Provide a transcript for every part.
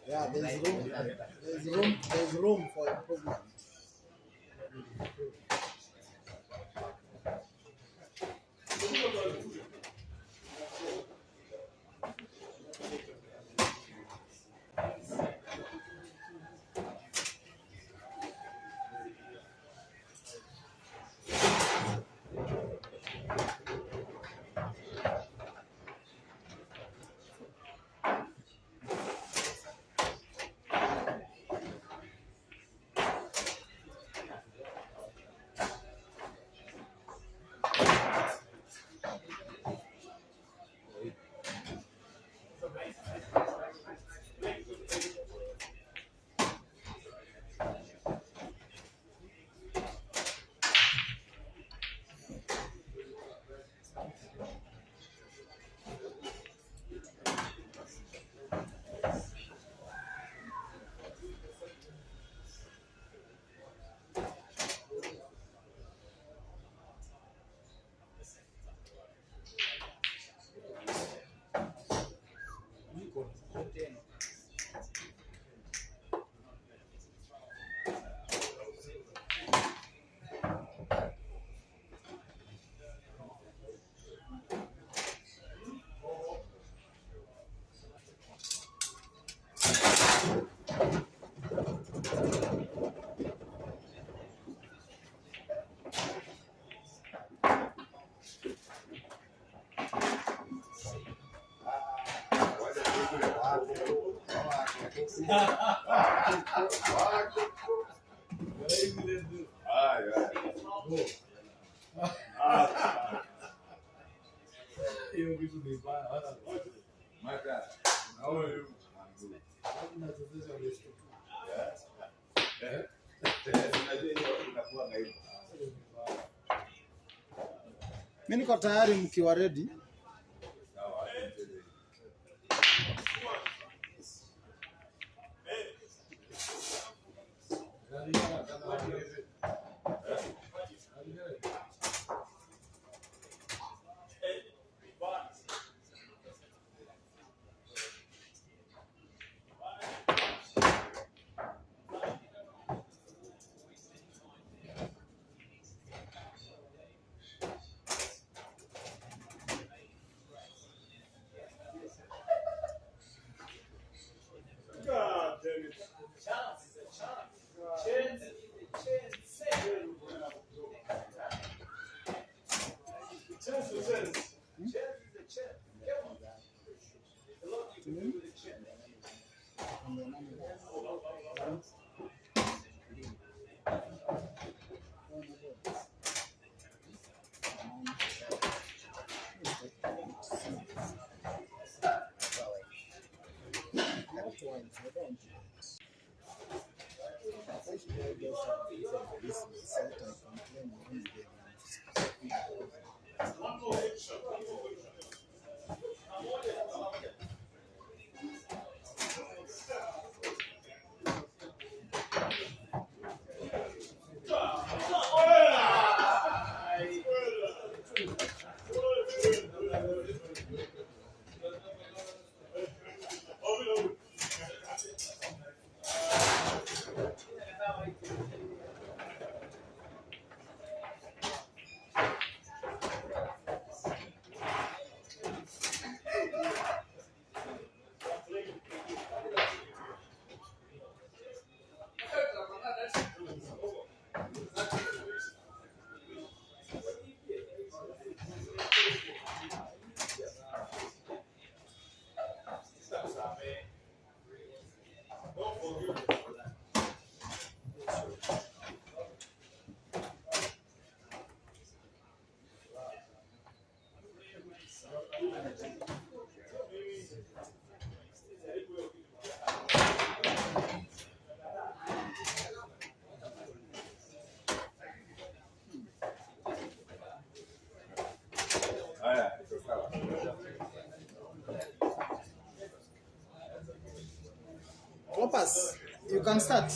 Yeah, there's room for improvement. Mimi niko tayari mkiwa ready. KLOPPERS, you can start.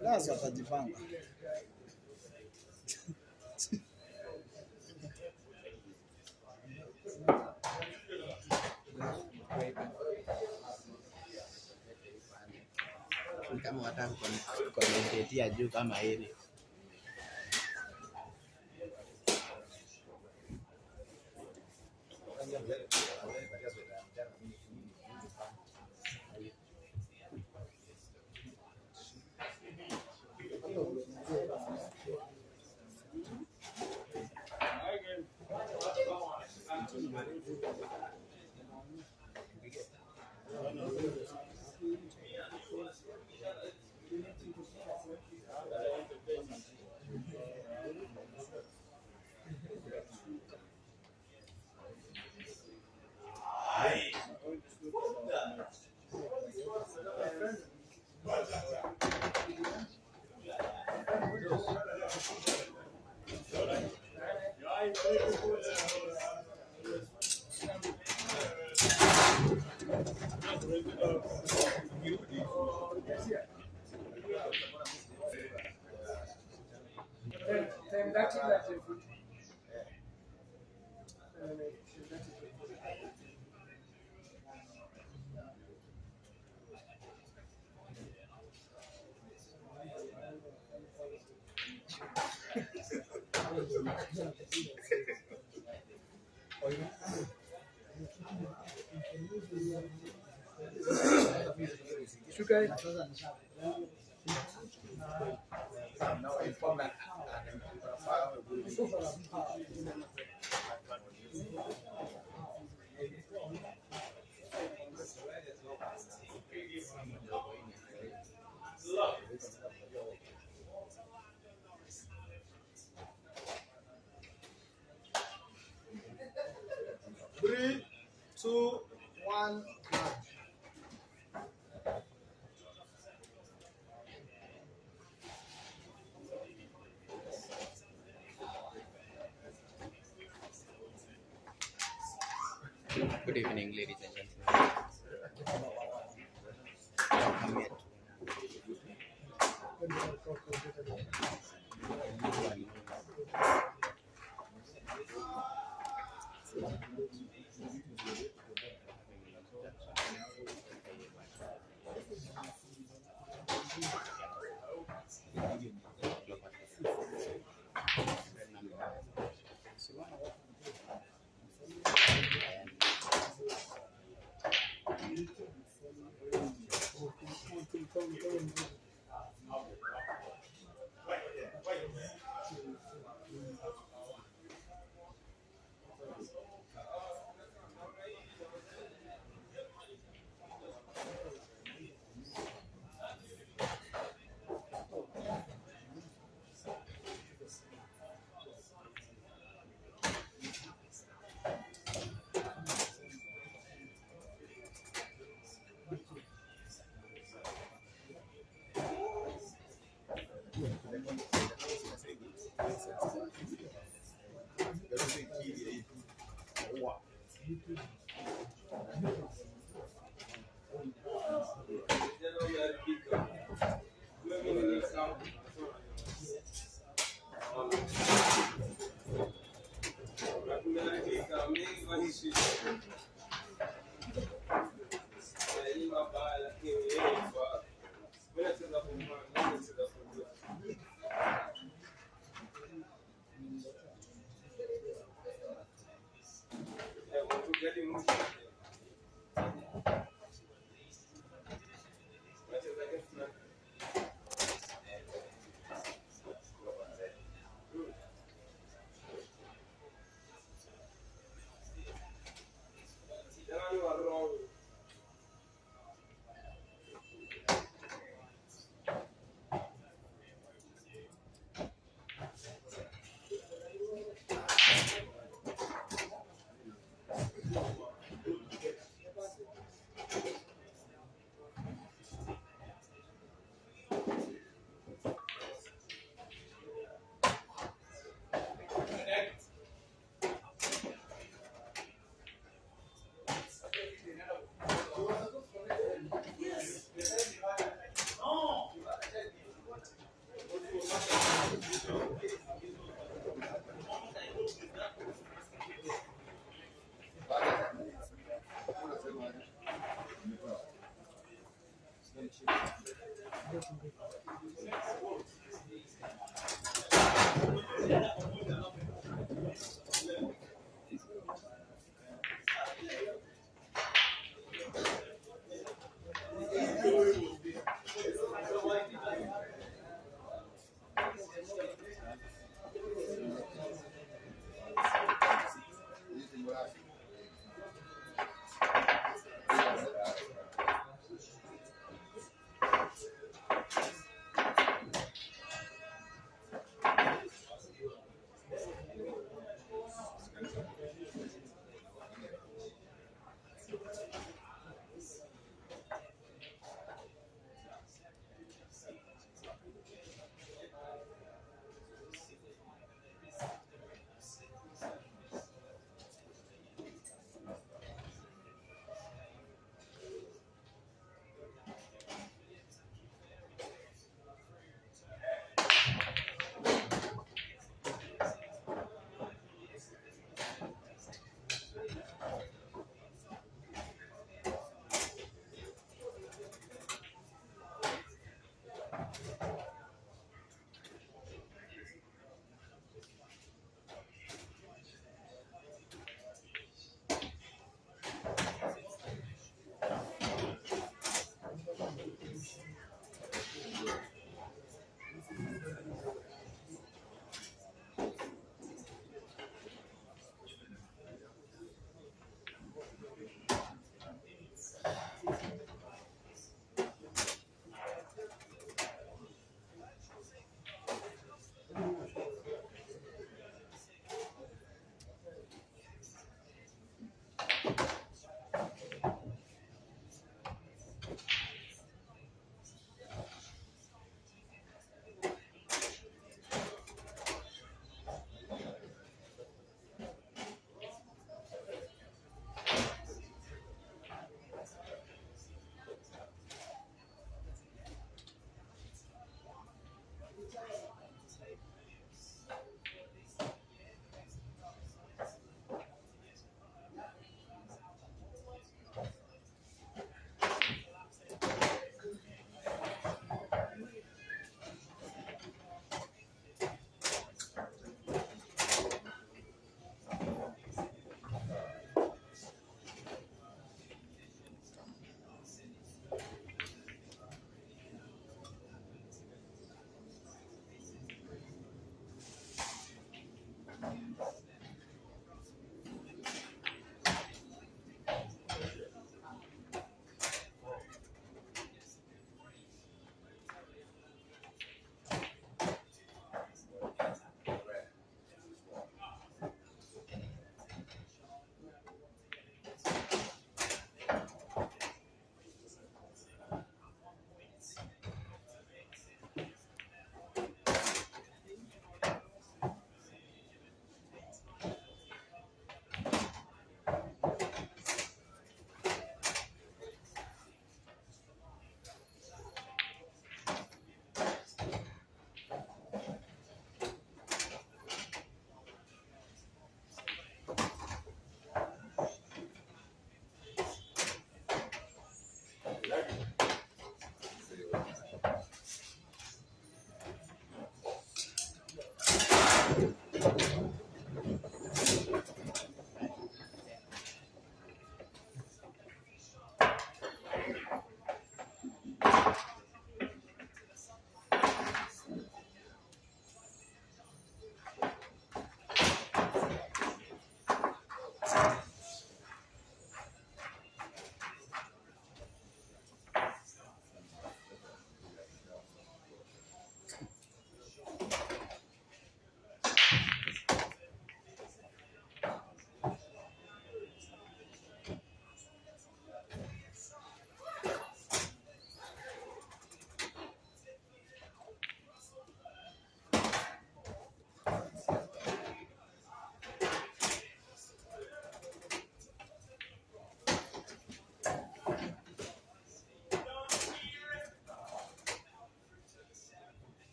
Players watajipanga. Kama wataka kukommentia juu kama hili. One. Good evening, ladies and gentlemen. Welcome here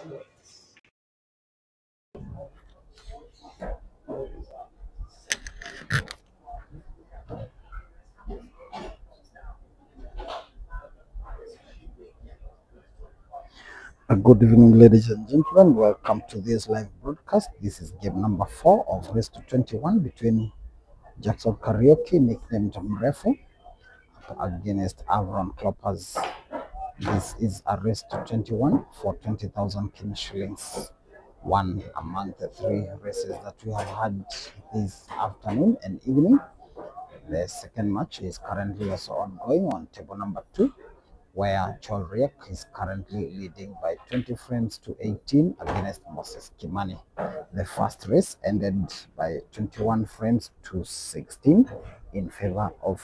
Good evening, ladies and gentlemen. Welcome to this live broadcast. This is game number 4 of race to 21 between Jackson Karaoke, nicknamed MREFU, against Avron Kloppers. This is a race to 21 for 20,000 Kenya shillings. One among the 3 races that we have had this afternoon and evening. The second match is currently also ongoing on table number 2, where Cholriek is currently leading by 20 frames to 18 against Moses Kimani. The first race ended by 21 frames to 16 in favor of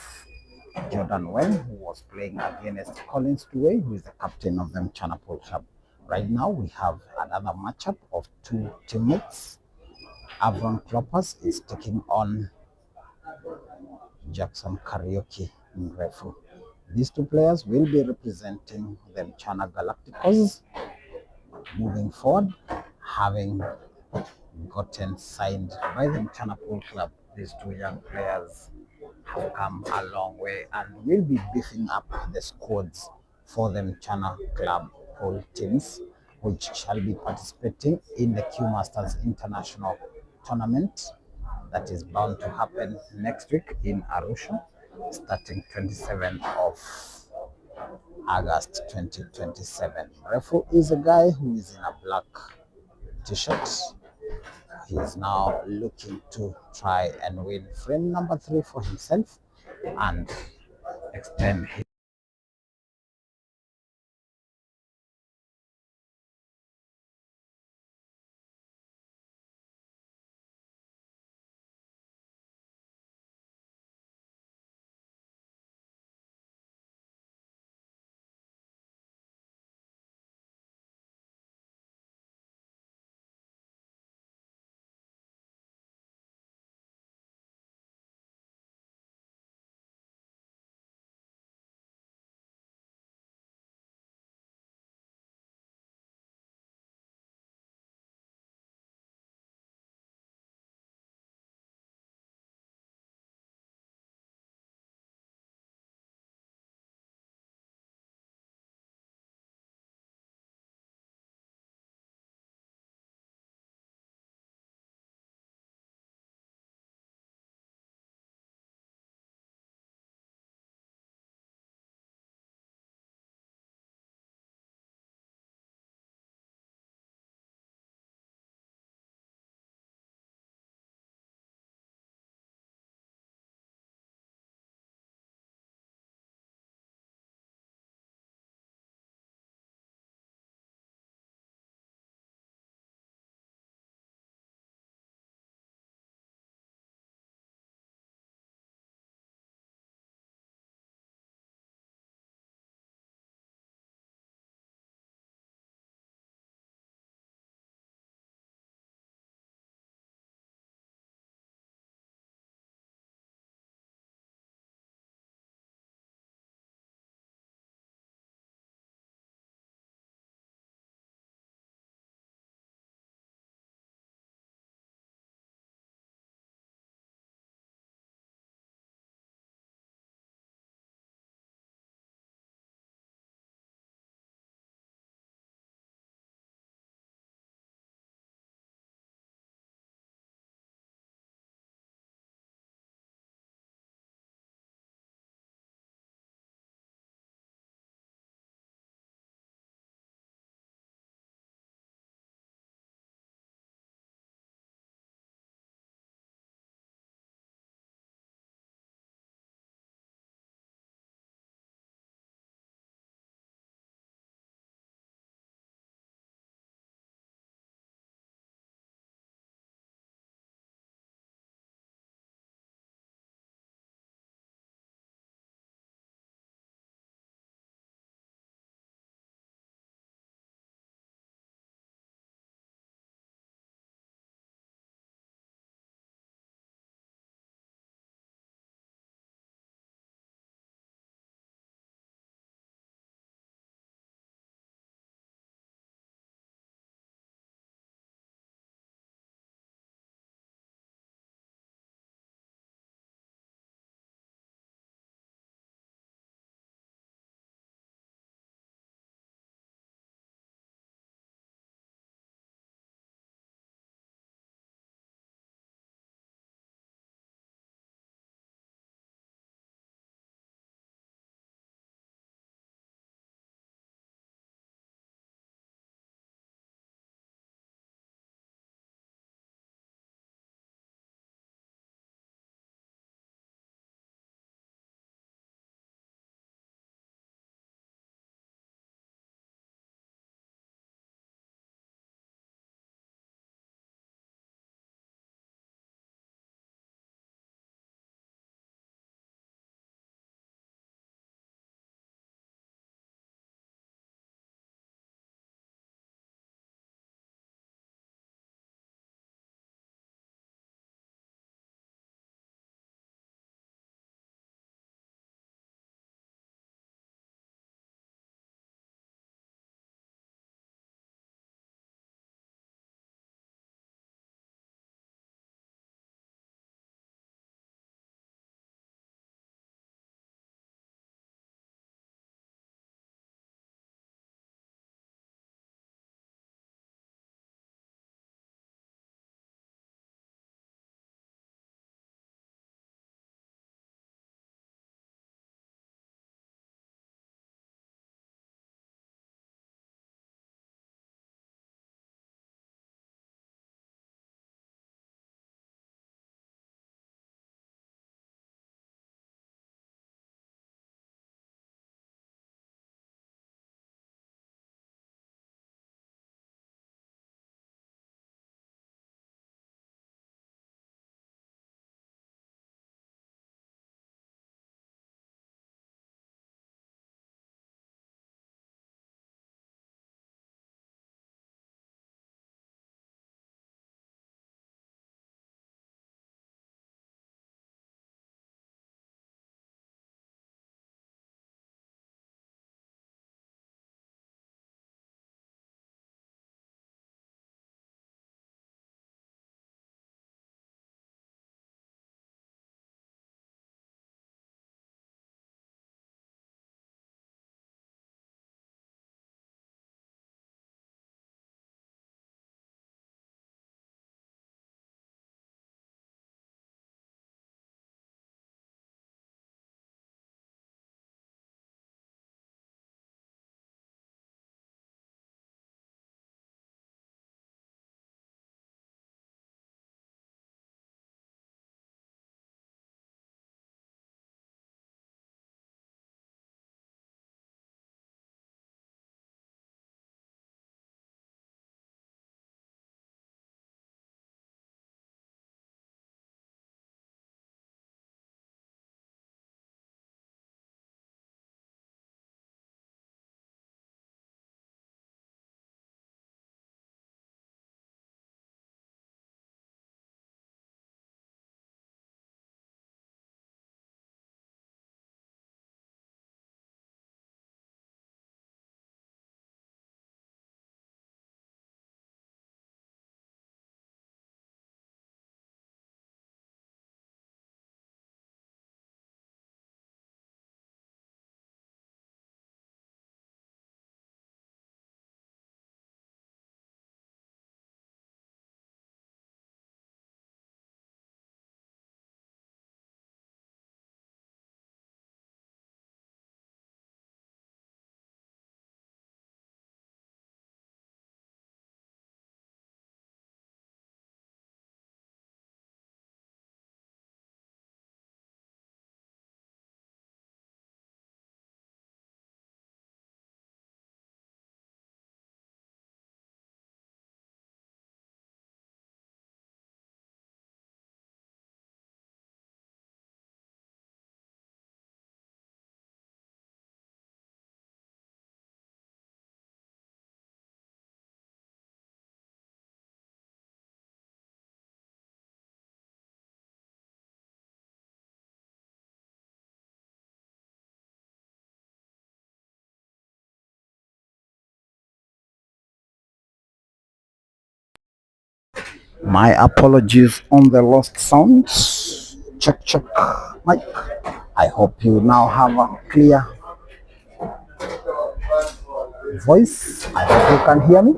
Jordan Wen, who was playing against Collins Duway, who is the captain of the Mchana Pool Club. Right now, we have another matchup of 2 teammates. Avron Kloppers is taking on Jackson Karaoke in MREFU. These 2 players will be representing the Mchana Galacticos moving forward, having gotten signed by the Mchana Pool Club. These 2 young players have come a long way and will be beefing up the squads for the Mchana Club Pool teams, which shall be participating in the Q Masters International Tournament that is bound to happen next week in Arusha, starting 27th of August 2027. Refu is a guy who is in a black t-shirt. He is now looking to try and win frame number 3 for himself and extend his My apologies on the lost sounds. Check, check, mic. I hope you now have a clear voice. I hope you can hear me.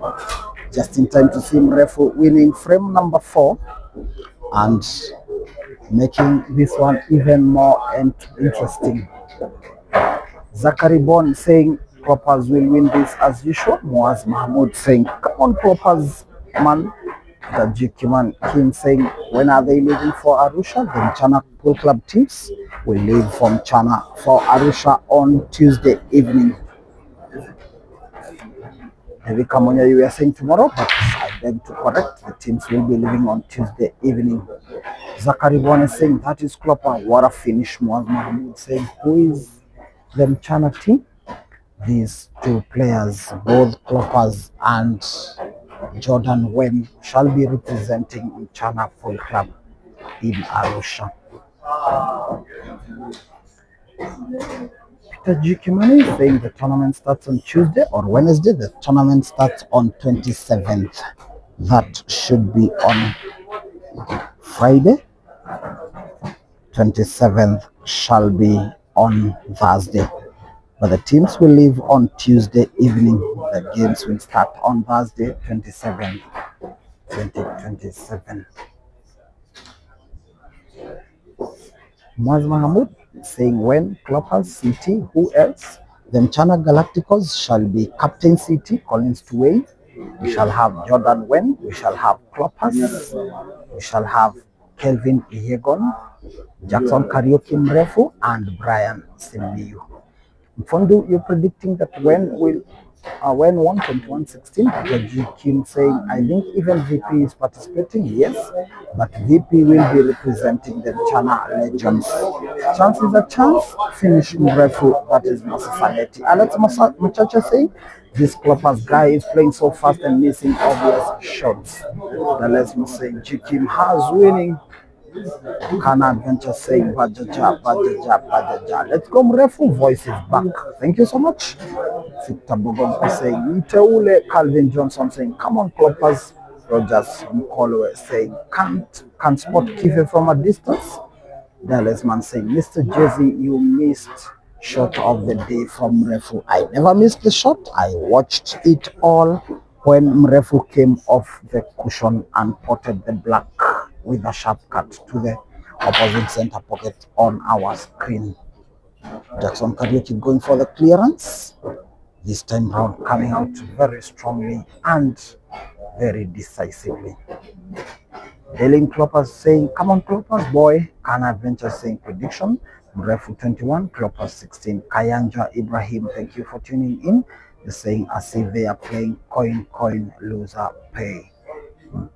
Just in time to see MREFU winning frame number 4 and making this one even more interesting. Zachary Bon saying Kloppers will win this as usual. Muaz Mahmoud saying, come on Kloppers, man. Tajikiman Kim saying, when are they leaving for Arusha? The Chana Pool Club teams will leave from Chana for Arusha on Tuesday evening. Maybe Kamonya, you were saying tomorrow, but I beg to correct. The teams will be leaving on Tuesday evening. Zachary Bon is saying, that is Klopper. What a finish. Muaz Mahmoud saying, who is the Chana team? These two players, both Kloppers and Jordan Wen, shall be representing Chana Pool Club in Arusha. Peter G. Kimani is saying the tournament starts on Tuesday or Wednesday. The tournament starts on 27th. That should be on Friday. 27th shall be on Thursday. But the teams will leave on Tuesday evening. The games will start on Thursday, 27th, 2027. Muaz Mahmoud saying when Kloppers City, who else? The Mchana Galacticos shall be Captain City, Collins Tuwei. We shall have Jordan Wen. We shall have Kloppers. We shall have Kelvin Iegon, Jackson Karaoke MREFU, and Brian Simiyu. Mfondu, you're predicting that when 12116, G. Kim saying, I think even VP is participating, yes, but VP will be representing the Chana Legends. Chance is a chance, finish MREFU, that is Masasaneti. Alex Machacha saying, this Kloppers guy is playing so fast and missing obvious shots. The lesson saying, G. Kim has winning. Kana Adventure saying Bajaja, Bajaja, Bajaja. Let's go, MREFU. Voice is back. Thank you so much. Victor Bogonko saying Nteule. Calvin Johnson saying, come on, Kloppers. Rogers Mkolwe saying, can't spot Kife from a distance. Dallas man saying, Mr. Jesse, you missed shot of the day from MREFU. I never missed the shot. I watched it all when MREFU came off the cushion and potted the black with a sharp cut to the opposite center pocket on our screen. Jackson Karaoke going for the clearance. This time round coming out very strongly and very decisively. Dylan Kloppers saying, come on Kloppers boy. Kana Adventure saying prediction. MREFU 21, Kloppers 16. Kayanja Ibrahim, thank you for tuning in. They're saying, as if they are playing coin, loser, pay.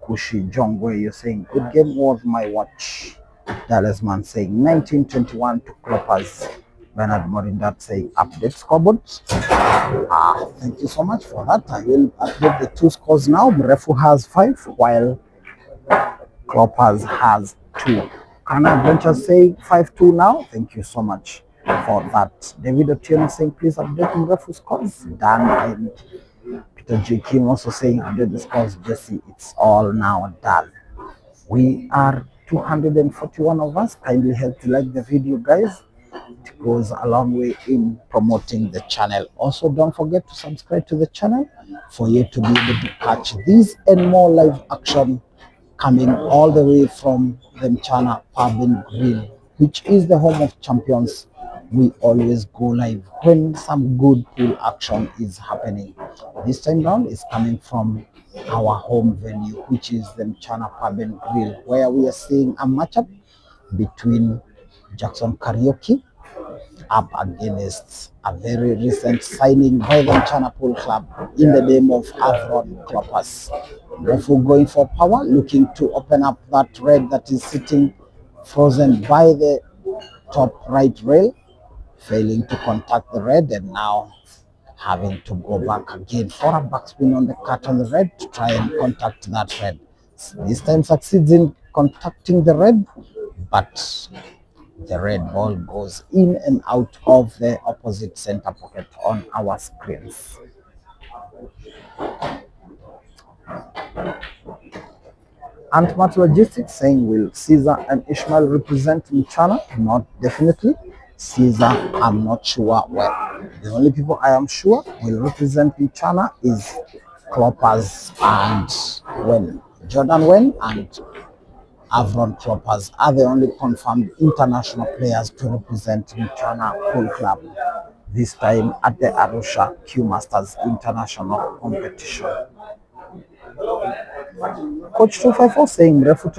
Kushi Jongwe, you're saying, good game, worth my watch. Dallas man saying, 1921 to Kloppers. Bernard Morindat saying, update scoreboard. Thank you so much for that. I will update the two scores now. MREFU has 5, while Kloppers has 2. Kana Adventure saying 5-2 now. Thank you so much for that. David Otieno saying, please update MREFU scores. Dan and Peter J. Kim also saying, update the scores. Jesse, it's all now done. We are 241 of us. Kindly help to like the video, guys. It goes a long way in promoting the channel. Also, don't forget to subscribe to the channel for you to be able to catch these and more live action coming all the way from the Mchana Pub and Grill, which is the home of champions. We always go live when some good pool action is happening. This time round is coming from our home venue, which is the Mchana Pub and Grill, where we are seeing a matchup between Jackson Karaoke up against a very recent signing by the Mchana Pool Club in the name of Avron Kloppers. MREFU going for power, looking to open up that red that is sitting frozen by the top right rail, failing to contact the red, and now having to go back again for a backspin on the cut on the red to try and contact that red. This time succeeds in contacting the red, but the red ball goes in and out of the opposite center pocket on our screens. Antmat Logistics saying, will Caesar and Ishmael represent Mchana? Not definitely. Caesar, I'm not sure. Well, the only people I am sure will represent Mchana is Kloppers and Wen. Jordan Wen and Avron Kloppers are the only confirmed international players to represent Mchana Pool Club, this time at the Arusha Q Masters International Competition. Coach 254 saying MREFU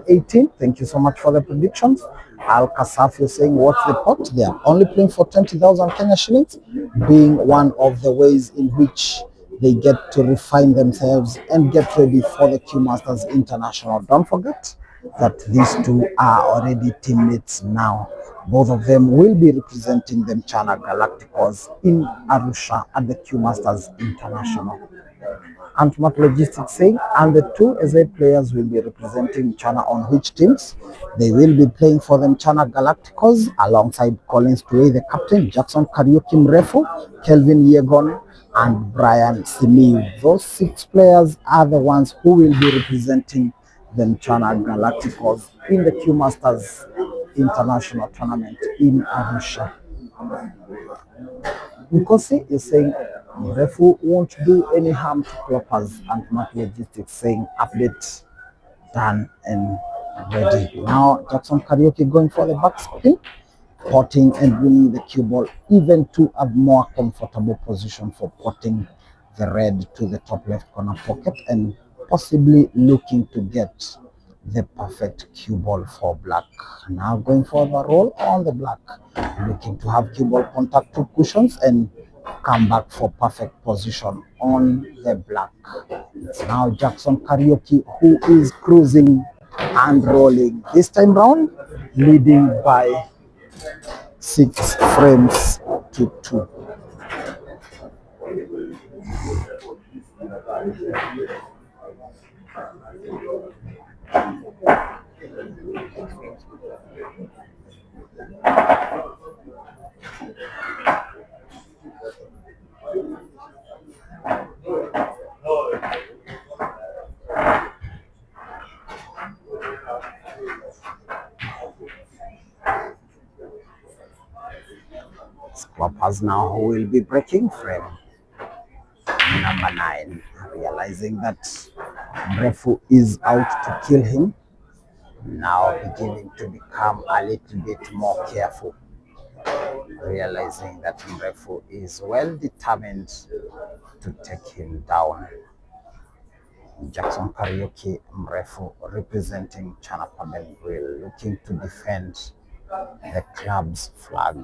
21-18. Thank you so much for the predictions. Al Kasafio saying, what's the pot? They are only playing for 20,000 Kenya shillings, being one of the ways in which they get to refine themselves and get ready for the Q Masters International. Don't forget that these two are already teammates now. Both of them will be representing the Mchana Galacticos in Arusha at the Q Masters International. Antmat Logistics saying, and the two SA players will be representing Mchana on which teams? They will be playing for the Mchana Galacticos alongside Collins Tuwei, the captain, Jackson Kariuki Mrefu, Kelvin Yegon, and Brian Simiu. Those 6 players are the ones who will be representing the Mchana Galacticos in the Q Masters International Tournament in Arusha. Nkosi is saying MREFU won't do any harm to Kloppers, and Mark Logistics saying update done and ready. Now Jackson Kariuki going for the back spin, potting and bringing the cue ball even to a more comfortable position for potting the red to the top left corner pocket and possibly looking to get the perfect cue ball for black. Now going for the roll on the black, looking to have cue ball contact to cushions and come back for perfect position on the black. It's now Jackson Kariuki who is cruising and rolling, this time round leading by 6 frames to 2. Kloppers now who will be breaking frame number 9, realizing that MREFU is out to kill him, now beginning to become a little bit more careful, realizing that MREFU is well determined to take him down. Jackson Kariuki, MREFU representing Chana Pabel, looking to defend the club's flag.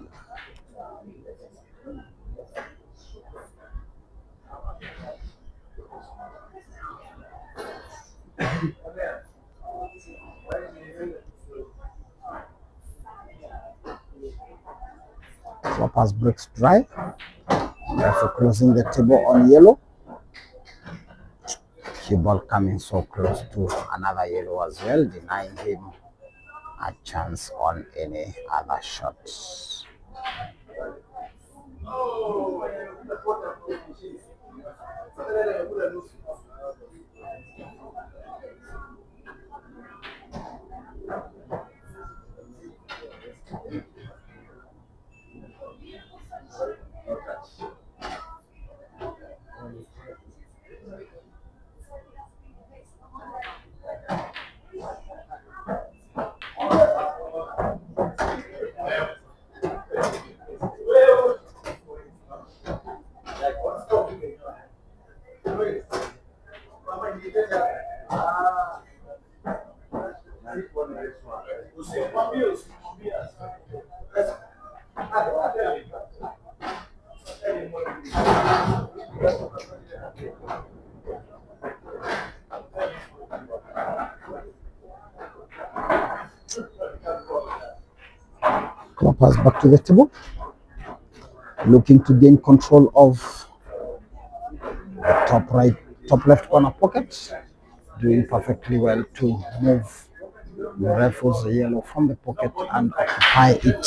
Kloppers breaks drive. MREFU closing the table on yellow. Cue ball coming so close to another yellow as well, denying him a chance on any other shots. Kloppers back to the table, looking to gain control of the top left corner pocket, doing perfectly well to move MREFU's yellow from the pocket and occupy it.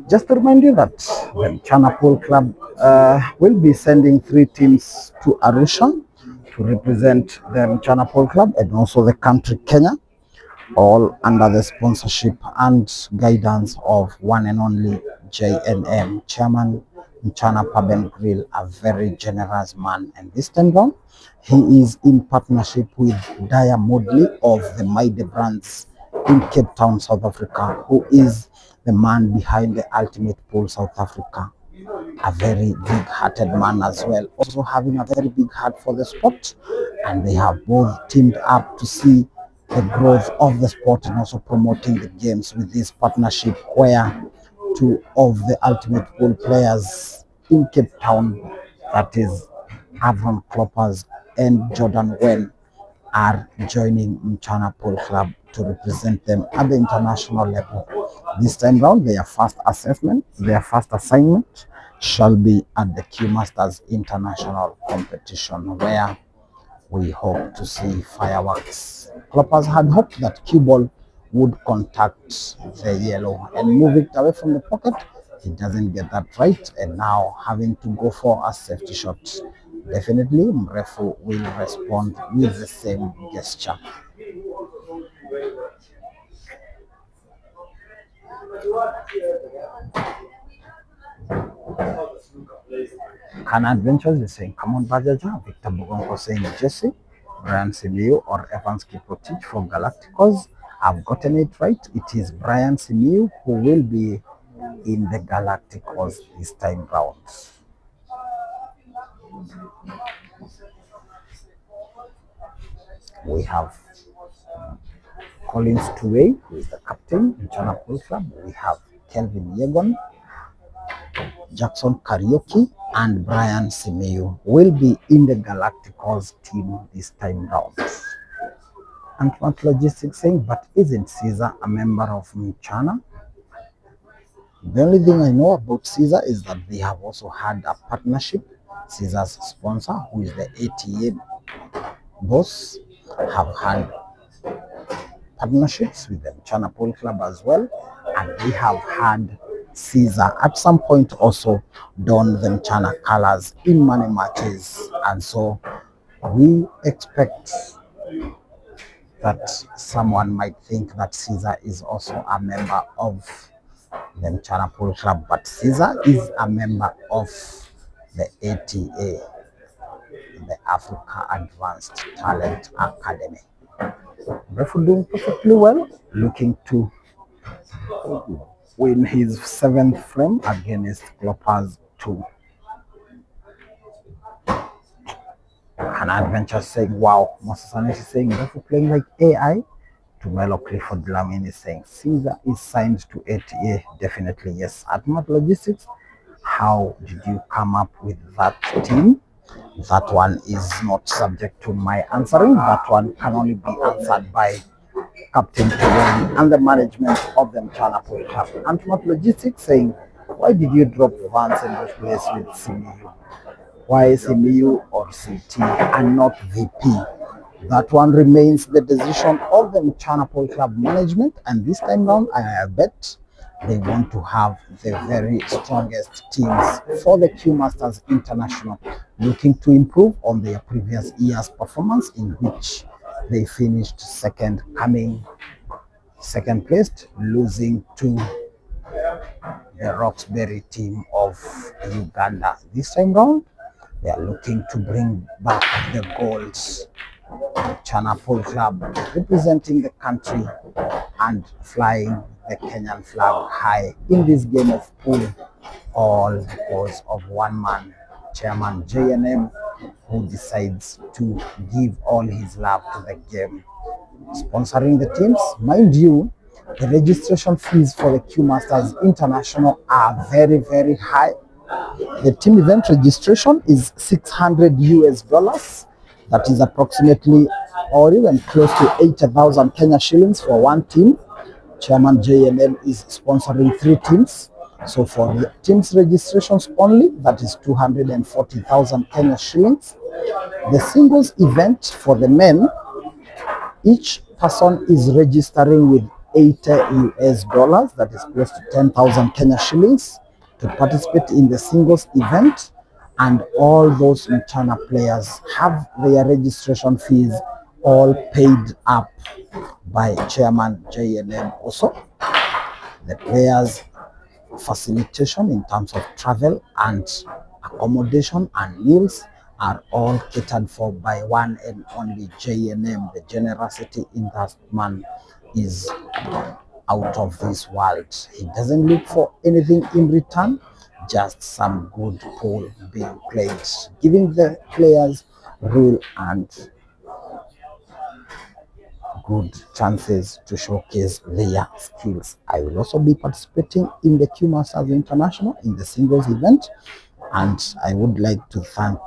Just to remind you that the Mchana Pool Club will be sending 3 teams to Arusha to represent the Mchana Pole Club and also the country Kenya, all under the sponsorship and guidance of one and only JNM, Chairman Mchana Pub and Grill, a very generous man. And this time round, he is in partnership with Daya Modley of the Maide Brands in Cape Town, South Africa, who is the man behind the Ultimate Pool South Africa. A very big-hearted man as well, also having a very big heart for the sport, and they have both teamed up to see the growth of the sport and also promoting the games with this partnership, where two of the Ultimate Pool players in Cape Town, that is Avron Kloppers and Jordan Wen, are joining Mchana Pool Club to represent them at the international level. This time round, their first assignment shall be at the Q Masters International Competition, where we hope to see fireworks. Kloppers had hoped that Q Ball would contact the yellow and move it away from the pocket. He doesn't get that right, and now having to go for a safety shot. Definitely, MREFU will respond with the same gesture. Kana Adventures is saying, come on Bajaja. Victor Bugonko saying, Jesse, Brian Simiu or Evans Kiprotich for Galacticos. I've gotten it right. It is Brian Simiu who will be in the Galacticos this time round. We have Collins Tuwei, who is the captain in Mchana Pool Club. We have Kelvin Yegon, Jackson Karaoke, and Brian Simiu will be in the Galacticos team this time round. Antwerp Logistics saying, but isn't Caesar a member of Mchana? The only thing I know about Caesar is that they have also had a partnership. Caesar's sponsor, who is the ATA boss, have had partnerships with the Mchana Pool Club as well, and we have had Caesar at some point also don the Mchana colors in many matches, and so we expect that someone might think that Caesar is also a member of the Mchana Pool Club, but Caesar is a member of the ATA, the Africa Advanced Talent Academy. MREFU doing perfectly well, looking to win his 7th frame against Kloppers 2. An Adventure saying, wow. Moses Anes is saying, MREFU playing like AI. To Melo Clifford Lamin is saying, Caesar is signed to ATA. Definitely yes. Atmat Logistics, how did you come up with that team? That one is not subject to my answering. That one can only be answered by Captain Tuwei and the management of the Mchana Pool Club. Antwerp Logistics saying, why did you drop Vance and replace with Simiu? Why Simiu or CT and not VP? That one remains the decision of the Mchana Pool Club management, and this time round I bet they want to have the very strongest teams for the Q Masters International, looking to improve on their previous year's performance, in which they finished second, coming second placed, losing to the Roxbury team of Uganda. This time round, they are looking to bring back the golds. Mchana Pool Club representing the country and flying the Kenyan flag high in this game of pool, all because of one man, Chairman JNM, who decides to give all his love to the game. Sponsoring the teams, mind you, the registration fees for the Q Masters International are very, very high. The team event registration is $600 US. That is approximately or even close to 80,000 Kenya shillings for one team. Chairman JNM is sponsoring 3 teams. So for the teams registrations only, that is 240,000 Kenya shillings. The singles event for the men, each person is registering with $80 US, that is close to 10,000 Kenya shillings, to participate in the singles event. and all those Mchana players have their registration fees all paid up by Chairman JNM. Also, the players' facilitation in terms of travel and accommodation and meals are all catered for by one and only JNM. The generosity in that man is out of this world. He doesn't look for anything in return, just some good pool being played, giving the players real and good chances to showcase their skills. I will also be participating in the Q Masters International in the singles event, and I would like to thank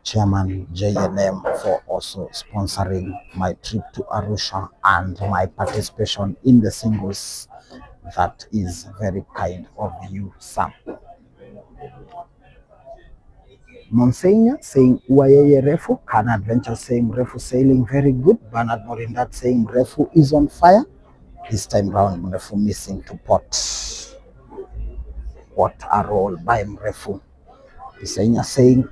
Chairman JNM for also sponsoring my trip to Arusha and my participation in the singles. That is very kind of you, Sam. Monsignor saying Uayeye Refu, Can Adventure saying Refu sailing very good, Bernard Morindat saying Refu is on fire. This time round Refu missing to pot. What a roll by Mrefu. Isainya saying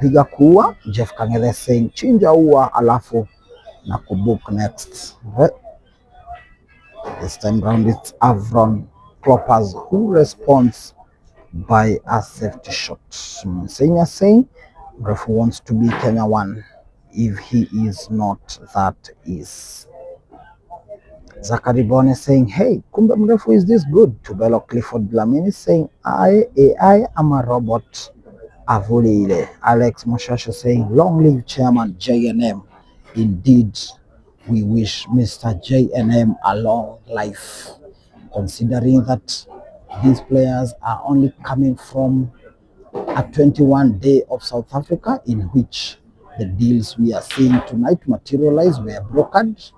piga kuwa, Jeff Kangele saying chinja uwa alafu na kubook next. This time round it's Avron Kloppers who responds by a safety shot. Isainya saying Mrefu wants to be Kenya 1. If he is not, that is. Zachary Bone saying, hey, kumbe Mrefu is this good? Tubelo Clifford Dlamini saying, I am a robot. Avulile. Alex Moshasha saying, long live Chairman JNM. Indeed, we wish Mr. JNM a long life, considering that these players are only coming from a 21-day of South Africa, in which the deals we are seeing tonight materialize were brokered.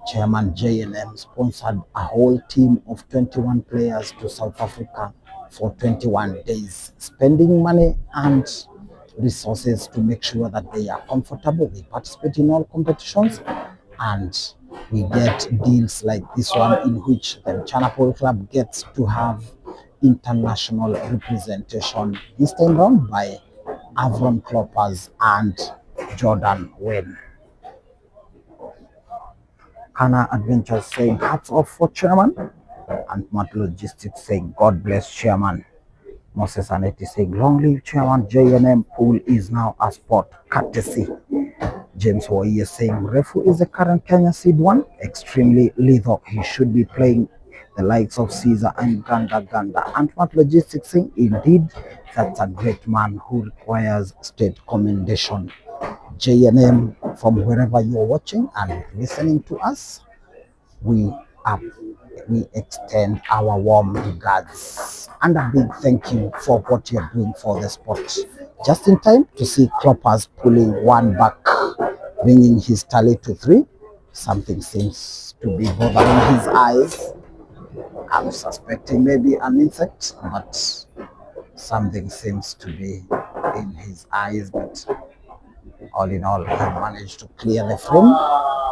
Chairman JNM sponsored a whole team of 21 players to South Africa for 21 days, spending money and resources to make sure that they are comfortable, they participate in all competitions, and we get deals like this one in which the Mchana Polo Club gets to have international representation, this time round by Avron Kloppers and Jordan Wayne. Kana Adventures saying hats off for Chairman, and Matt Logistics saying God bless Chairman. Moses Aneti saying long live Chairman, JNM pool is now a sport courtesy. James Waye saying Refu is the current Kenya seed 1, extremely lethal. He should be playing the likes of Caesar and Ganda. And Matt Logistics saying indeed that's a great man who requires state commendation. JNM, from wherever you're watching and listening to us, we extend our warm regards and a big thank you for what you're doing for the sport. Just in time to see Kloppers pulling one back, bringing his tally to 3. Something seems to be bothering his eyes. I'm suspecting maybe an insect, but something seems to be in his eyes. But all in all, he managed to clear the frame,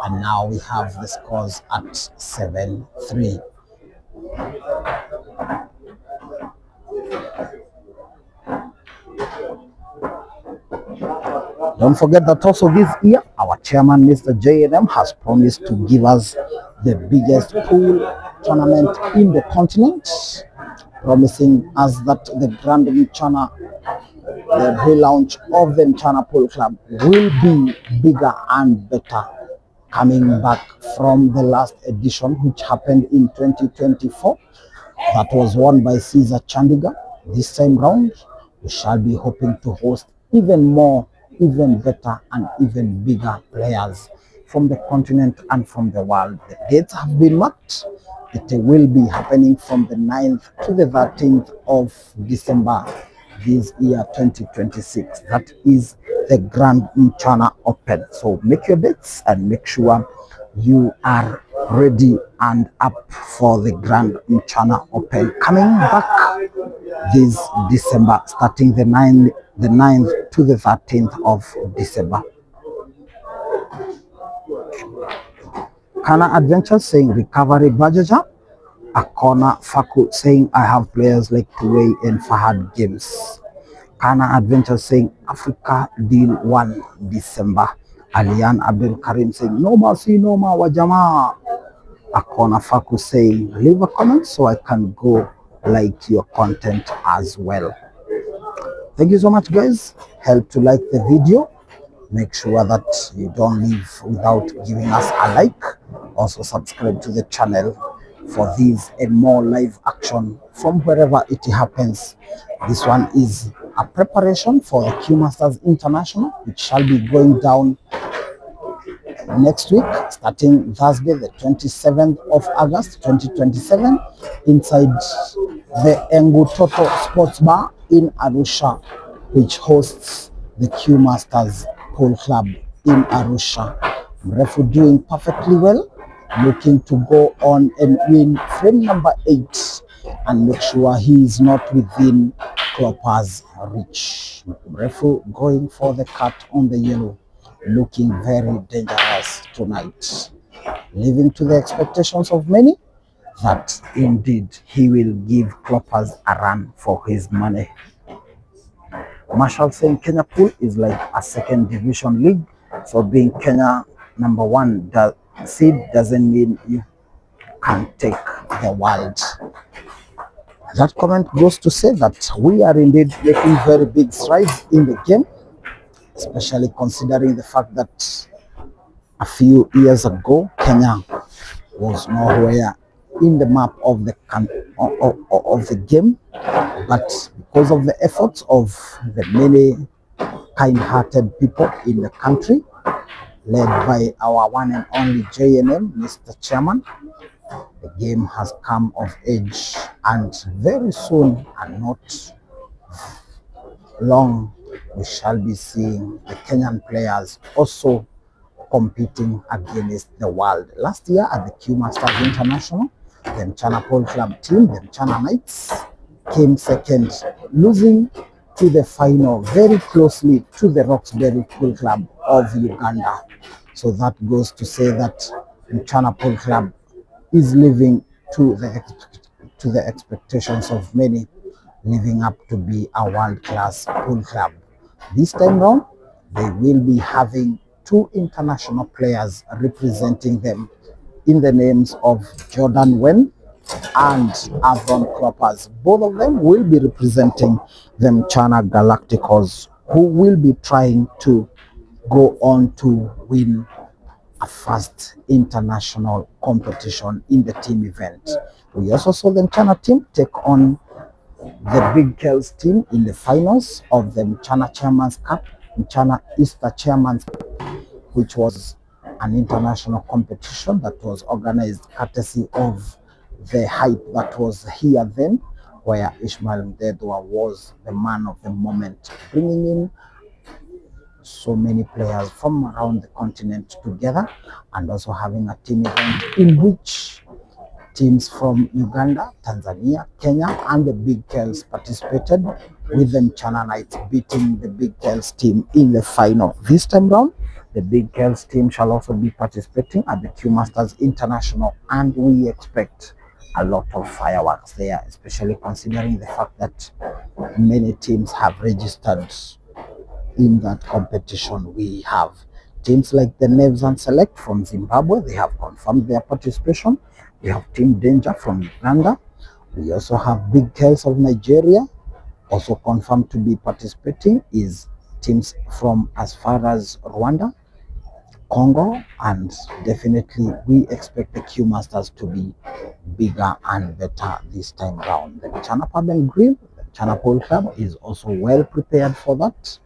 and now we have the scores at 7-3. Don't forget that also this year, our chairman, Mr. JNM, has promised to give us the biggest pool tournament in the continent, promising us that the Grand Mchana, the relaunch of the Mchana Polo Club, will be bigger and better, coming back from the last edition, which happened in 2024. That was won by Caesar Chandigarh. This time round, we shall be hoping to host even more, even better, and even bigger players from the continent and from the world. The dates have been marked. It will be happening from the 9th to the 13th of December this year 2026. That is the Grand Mchana Open. So make your bets and make sure you are ready and up for the Grand Mchana Open coming back this December, starting the 9th to the 13th of December. Kana Adventure saying recovery Bajaja. Akona Faku saying I have players like Tuwei and Fahad Games. Kana Adventure saying Africa deal 1 December. Alian Abdul Karim saying no mercy, no more wajama. Akona Faku saying leave a comment so I can go like your content as well. Thank you so much, guys. Help to like the video. Make sure that you don't leave without giving us a like. Also subscribe to the channel for these and more live action from wherever it happens. This one is a preparation for the Q Masters International, which shall be going down next week, starting Thursday, the 27th of August 2027, inside the Engu Toto Sports Bar in Arusha, which hosts the Q Masters Pool Club in Arusha. MREFU doing perfectly well, looking to go on and win frame number 8 and make sure he is not within Kloppers' reach. MREFU going for the cut on the yellow, looking very dangerous tonight, leaving to the expectations of many that indeed he will give Kloppers a run for his money. Marshall saying Kenya Pool is like a second division league, so being Kenya number 1 seed doesn't mean you can take the world. That comment goes to say that we are indeed making very big strides in the game, especially considering the fact that a few years ago Kenya was nowhere in the map of the game, but because of the efforts of the many kind-hearted people in the country, led by our one and only JNM, Mr. Chairman, the game has come of age, and very soon and not long we shall be seeing the Kenyan players also competing against the world. Last year at the Q Masters International, the Mchana Pool Club team, the Mchana Knights, came second, losing to the final very closely to the Roxbury Pool Club of Uganda. So that goes to say that Mchana Pool Club is living to the expectations of many, living up to be a world-class pool club. This time round, they will be having 2 international players representing them in the names of Jordan Wen and Avron Kloppers. Both of them will be representing the Mchana Galacticos, who will be trying to go on to win a first international competition in the team event. We also saw the Mchana team take on the Big Girls team in the finals of the Mchana Chairman's Cup, Mchana Easter Chairman's Cup, which was an international competition that was organized courtesy of the hype that was here then, where Ishmael Mdedwa was the man of the moment, bringing in so many players from around the continent together, and also having a team event in which teams from Uganda, Tanzania, Kenya, and the Big Girls participated, with the Mchana Knights beating the Big Girls team in the final. This time round, the Big Girls team shall also be participating at the Q Masters International, and we expect a lot of fireworks there, especially considering the fact that many teams have registered in that competition. We have teams like the Nevs and Select from Zimbabwe, they have confirmed their participation. We have Team Danger from Uganda. We also have Big Girls of Nigeria, also confirmed to be participating is teams from as far as Rwanda, Congo, and definitely we expect the Q Masters to be bigger and better this time round. The Mchana Pub and Grill, the Mchana Pool Club, is also well prepared for that,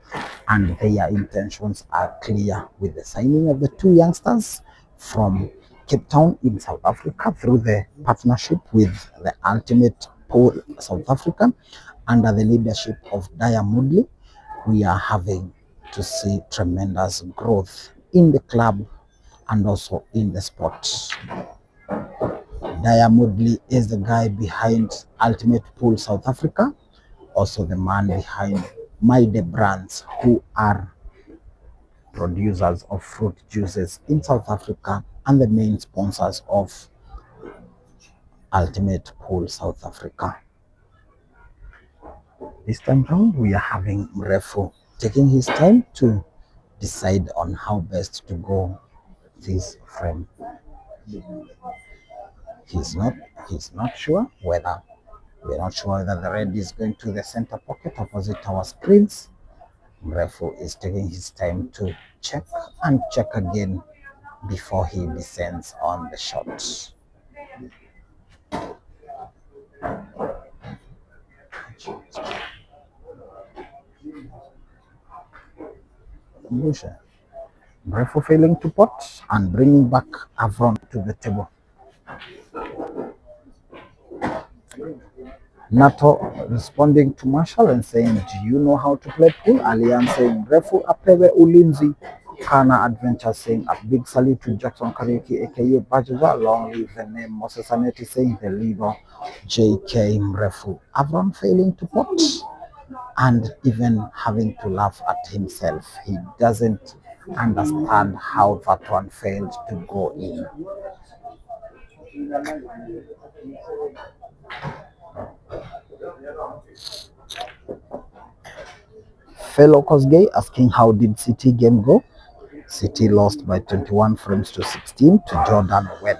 and their intentions are clear with the signing of the 2 youngsters from Cape Town in South Africa through the partnership with the Ultimate Pool South Africa under the leadership of Daya Moodley. We are having to see tremendous growth in the club and also in the sport. Daya Moodley is the guy behind Ultimate Pool South Africa, also the man behind Maide Brands, who are producers of fruit juices in South Africa and the main sponsors of Ultimate Pool South Africa. This time round, we are having MREFU taking his time to decide on how best to go this frame. He's not sure whether we're not sure whether the red is going to the center pocket opposite our screens. MREFU is taking his time to check and check again before he descends on the shot. MREFU failing to pot and bringing back Avron to the table. Nato responding to Marshall and saying, do you know how to play pool? Alian saying, Refu apewe ulinzi. Kana Adventure saying, a big salute to Jackson Karaoke, aka Bajaja. Long live the name. Moses Aneti saying, the leader, JK Mrefu. Avron failing to pot and even having to laugh at himself. He doesn't understand how that one failed to go in. Fellow Kosgei asking, how did City game go? City lost by 21 frames to 16 to Jordan Wen.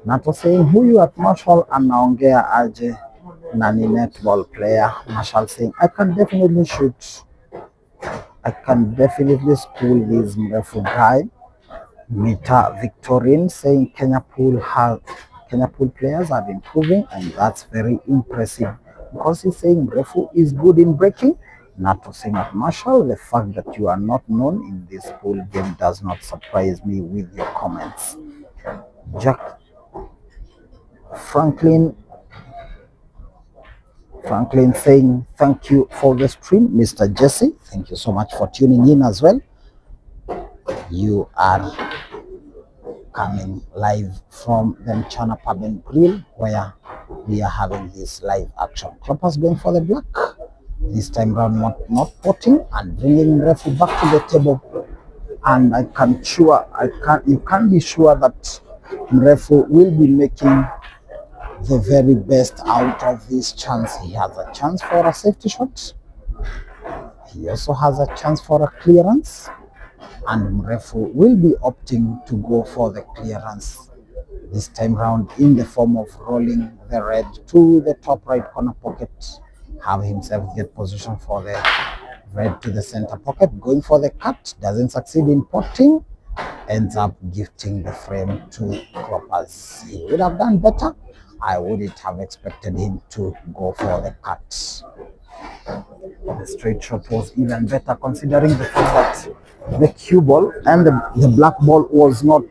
Nato saying, huyu at Marshall anaongea aje nani netball player. Marshall saying, I can definitely shoot. I can definitely school this Mrefu guy. Mita Victorine saying Kenya pool players are improving, and that's very impressive because he's saying Mrefu is good in breaking. Nato saying at Marshall, the fact that you are not known in this pool game does not surprise me with your comments. Jack Franklin saying thank you for the stream, Mr. Jesse. Thank you so much for tuning in as well. You are coming live from the Mchana Pub and Grill, where we are having this live action. Kloppers going for the black. This time round not potting and bringing Refu back to the table. And you can be sure that Refu will be making the very best out of this chance. He has a chance for a safety shot. He also has a chance for a clearance. And Mrefu will be opting to go for the clearance this time round in the form of rolling the red to the top right corner pocket, have himself get position for the red to the center pocket, going for the cut, doesn't succeed in potting, ends up gifting the frame to Kloppers. He would have done better. I wouldn't have expected him to go for the cut. The straight shot was even better considering the fact that the cue ball and the black ball was not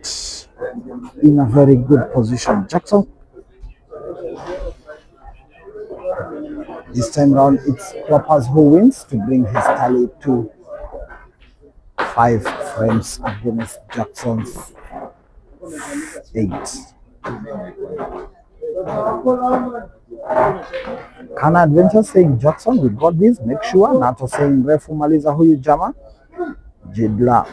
in a very good position. Jackson, this time round it's Kloppers who wins to bring his tally to 5 frames against Jackson's 8. Kana Adventure saying, Jackson, we got this, make sure. Nato saying, Refu maliza huyu jama. Jidla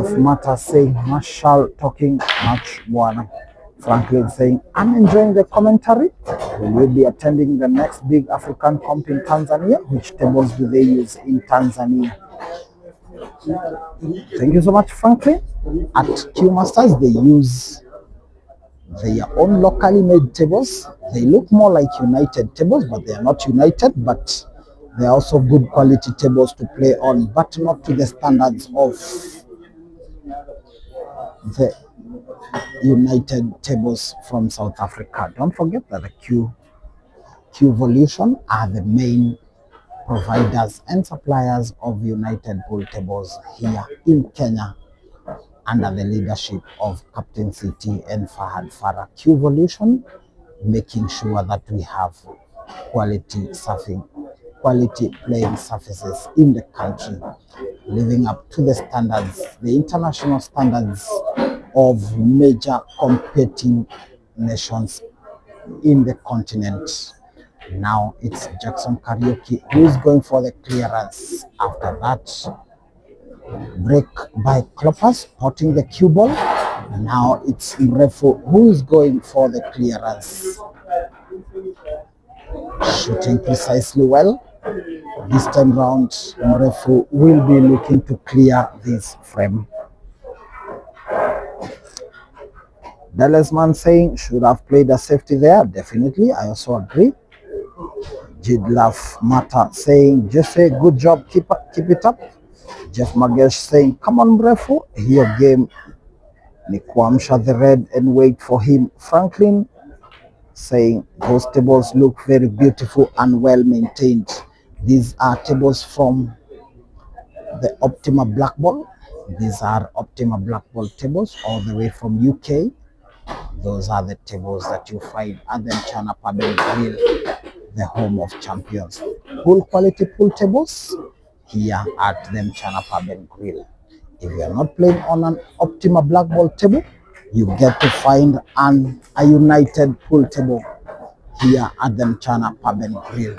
Fumata saying, Marshall talking much bwana. Franklin saying, I'm enjoying the commentary. We will be attending the next big African comp in Tanzania. Which tables do they use in Tanzania? Thank you so much, Franklin. At Q Masters, they use their own locally made tables. They look more like United tables, but they are not United, but they are also good quality tables to play on, but not to the standards of the United tables from South Africa. Don't forget that the Qvolution are the main providers and suppliers of United pool tables here in Kenya, under the leadership of Captain City and Fahad Farah. Qvolution making sure that we have quality playing surfaces in the country, living up to the standards, the international standards of major competing nations in the continent. Now it's Jackson Karaoke who is going for the clearance. After that, break by Kloppers, potting the cue ball. Now it's Mrefu who is going for the clearance. shooting precisely well. This time round, MREFU will be looking to clear this frame. Dallasman saying should have played a safety there. Definitely, I also agree. Jidlaf Mata saying Jesse, good job, keep it up. Jeff Magesh saying, come on MREFU, your game ni kuamsha the red and wait for him. Franklin saying those tables look very beautiful and well maintained. These are tables from the Optima Black Ball. These are Optima Black Ball tables all the way from UK. Those are the tables that you find at the China Pub and Grill, the home of champions. Pool quality pool tables here at the China Pub and Grill. If you are not playing on an Optima Black Ball table, you get to find a United pool table here at the China Pub and Grill.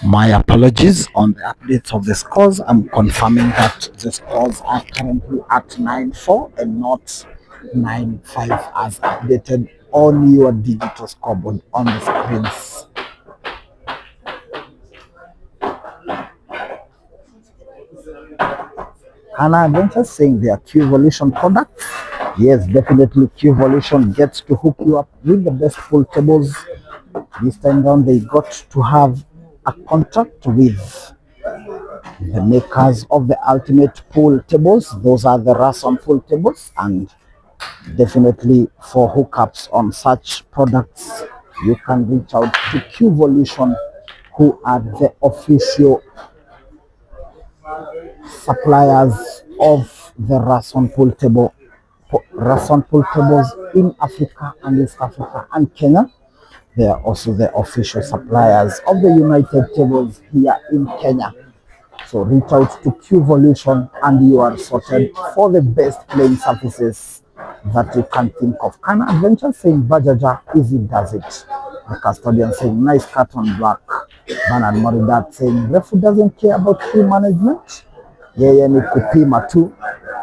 My apologies on the updates of the scores. I'm confirming that the scores are currently at 9-4 and not 9-5 as updated on your digital scoreboard on the screens. Hannah Adventure saying they are Q-Evolution products. Yes, definitely Q-Evolution gets to hook you up with the best pool tables. This time round they got to have a contract with the makers of the ultimate pool tables. Those are the Rason pool tables, and definitely for hookups on such products you can reach out to Q-Evolution, who are the official suppliers of the Rason pool tables in Africa and East Africa and Kenya. They are also the official suppliers of the United tables here in Kenya. So reach out to Q-Evolution and you are sorted for the best playing surfaces that you can think of. Kana Adventure saying Bajaja, easy does it. The custodian saying nice cut on black. Bernard Moridat saying MREFU doesn't care about free management. Yeye ni kupima tu.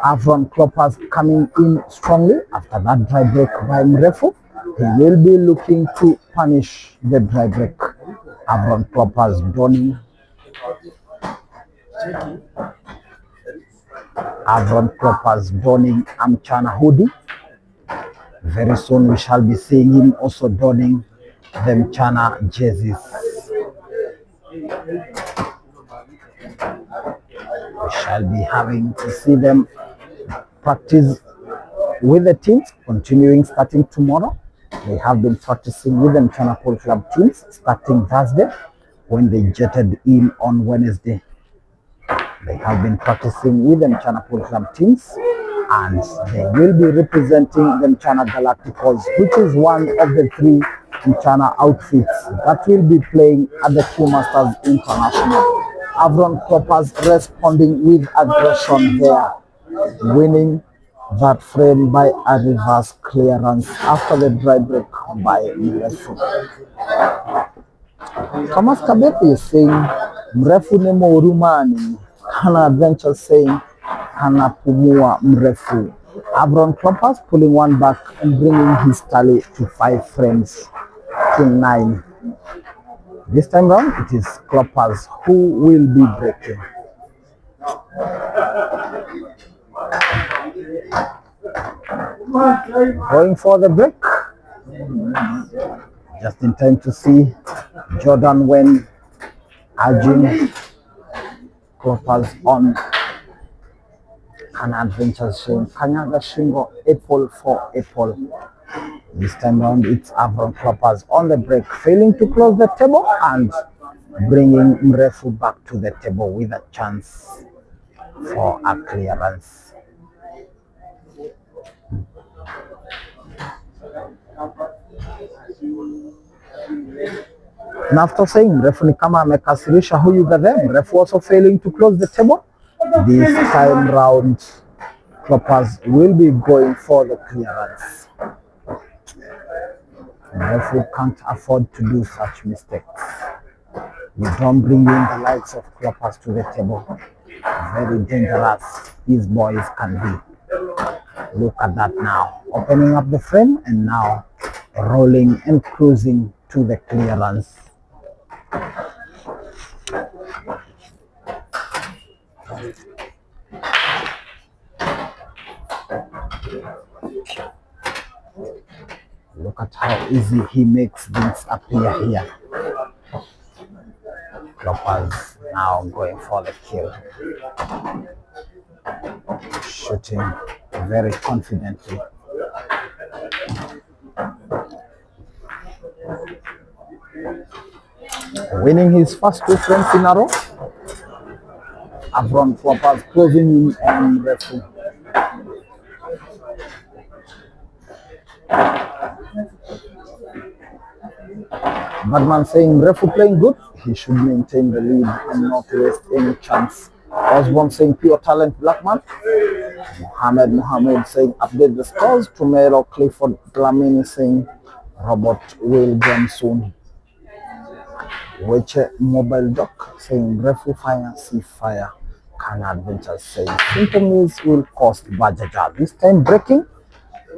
Avron Kloppers coming in strongly after that dry break by MREFU. He will be looking to punish the dry break. Avron Kloppers donning Amchana hoodie. Very soon we shall be seeing him also donning the Mchana jerseys. We shall be having to see them practice with the teams, continuing starting tomorrow. They have been practicing with the Mchana Pool Club teams starting Thursday when they jetted in on Wednesday. They have been practicing with the Mchana Pool Club teams and they will be representing the Mchana Galacticos, which is one of the three Mchana outfits that will be playing at the Q Masters International. Avron Kloppers responding with aggression there, winning that frame by a reverse clearance after the dry break by MREFU. Thomas Kabepi is saying MREFU ni Mourumani. Hannah Adventure saying Hannah Pumua MREFU. Avron Kloppers pulling one back and bringing his tally to 5 frames to 9. This time round it is Kloppers who will be breaking. Going for the break. Just in time to see Jordan Wen urging Kloppers on. Hannah Adventure saying Kanyaga Shingo, apple for apple. This time round it's Avron Kloppers on the break, failing to close the table and bringing MREFU back to the table with a chance for a clearance. And after saying MREFU ni kama amekasirisha huyu gadhe, MREFU also failing to close the table. This time round Kloppers will be going for the clearance. MREFU can't afford to do such mistakes. You don't bring in the likes of Kloppers to the table. Very dangerous these boys can be. Look at that now. Opening up the frame and now rolling and cruising to the clearance. Look at how easy he makes things appear here. Kloppers now going for the kill. Shooting very confidently. Winning his first 2 frames in a row. Avron Kloppers closing in on MREFU. Badman saying MREFU playing good, he should maintain the lead and not waste any chance. Osborne saying pure talent Blackman. Mohammed saying update the scores. Tumero Clifford Dlamini saying Robert will join soon. Weche Mobile Doc saying MREFU fire, see fire. Can Adventures saying simple meals will cost Bajaja. This time breaking.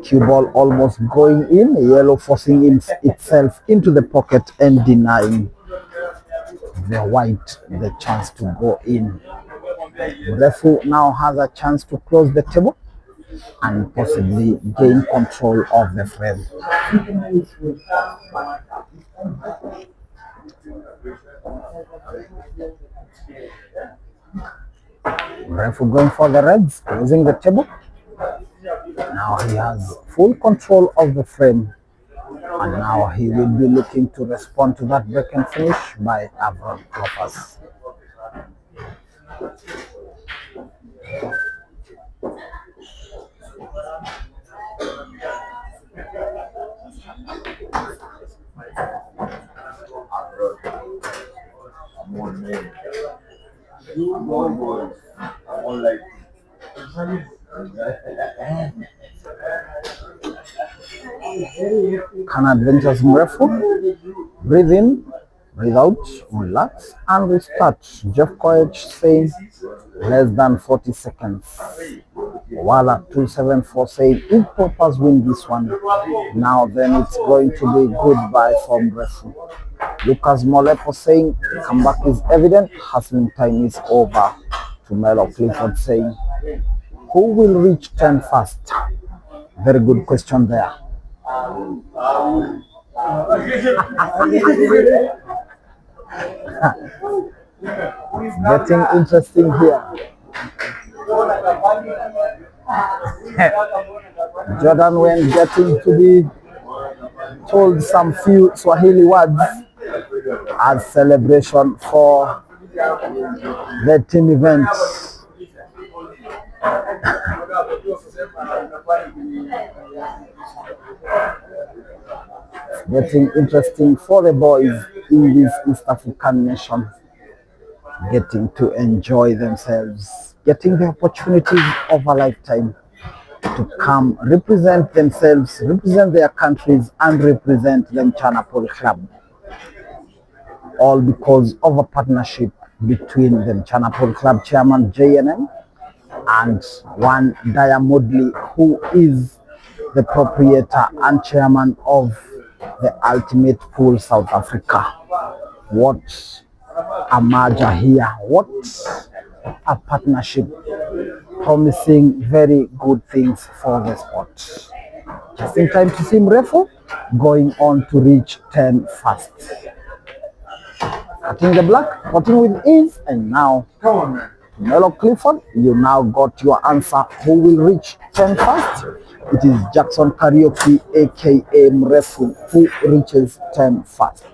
Cue ball almost going in, yellow forcing itself into the pocket and denying the white the chance to go in. MREFU now has a chance to close the table and possibly gain control of the frame. MREFU going for the reds, closing the table. Now he has full control of the frame, and now he will be looking to respond to that break and finish by Avron Kloppers. Can Adventures MREFU breathe in, breathe out, relax and restart. Jeff Koech saying less than 40 seconds. Wala 274 saying if Kloppers win this one, now then it's going to be goodbye for MREFU. Lucas Molepo saying comeback is evident, hustling time is over. Tumelo Clifford saying who will reach 10 first? Very good question there. It's getting interesting here. Jordan when getting to be told some few Swahili words as celebration for the team event. Getting interesting for the boys in this East African nation, getting to enjoy themselves, getting the opportunities of a lifetime to come represent themselves, represent their countries and represent the Mchana Club. All because of a partnership between the Mchana Club chairman JNM and one Diamodli, who is the proprietor and chairman of the Ultimate Pool South Africa. What a merger here, what a partnership, promising very good things for the sport. Just in time to see MREFU going on to reach 10 fast. Cutting the black, cutting with ease, and now Melo Clifford, you now got your answer. Who will reach 10 fast? It is Jackson Karaoke, aka MREFU, who reaches 10 fast.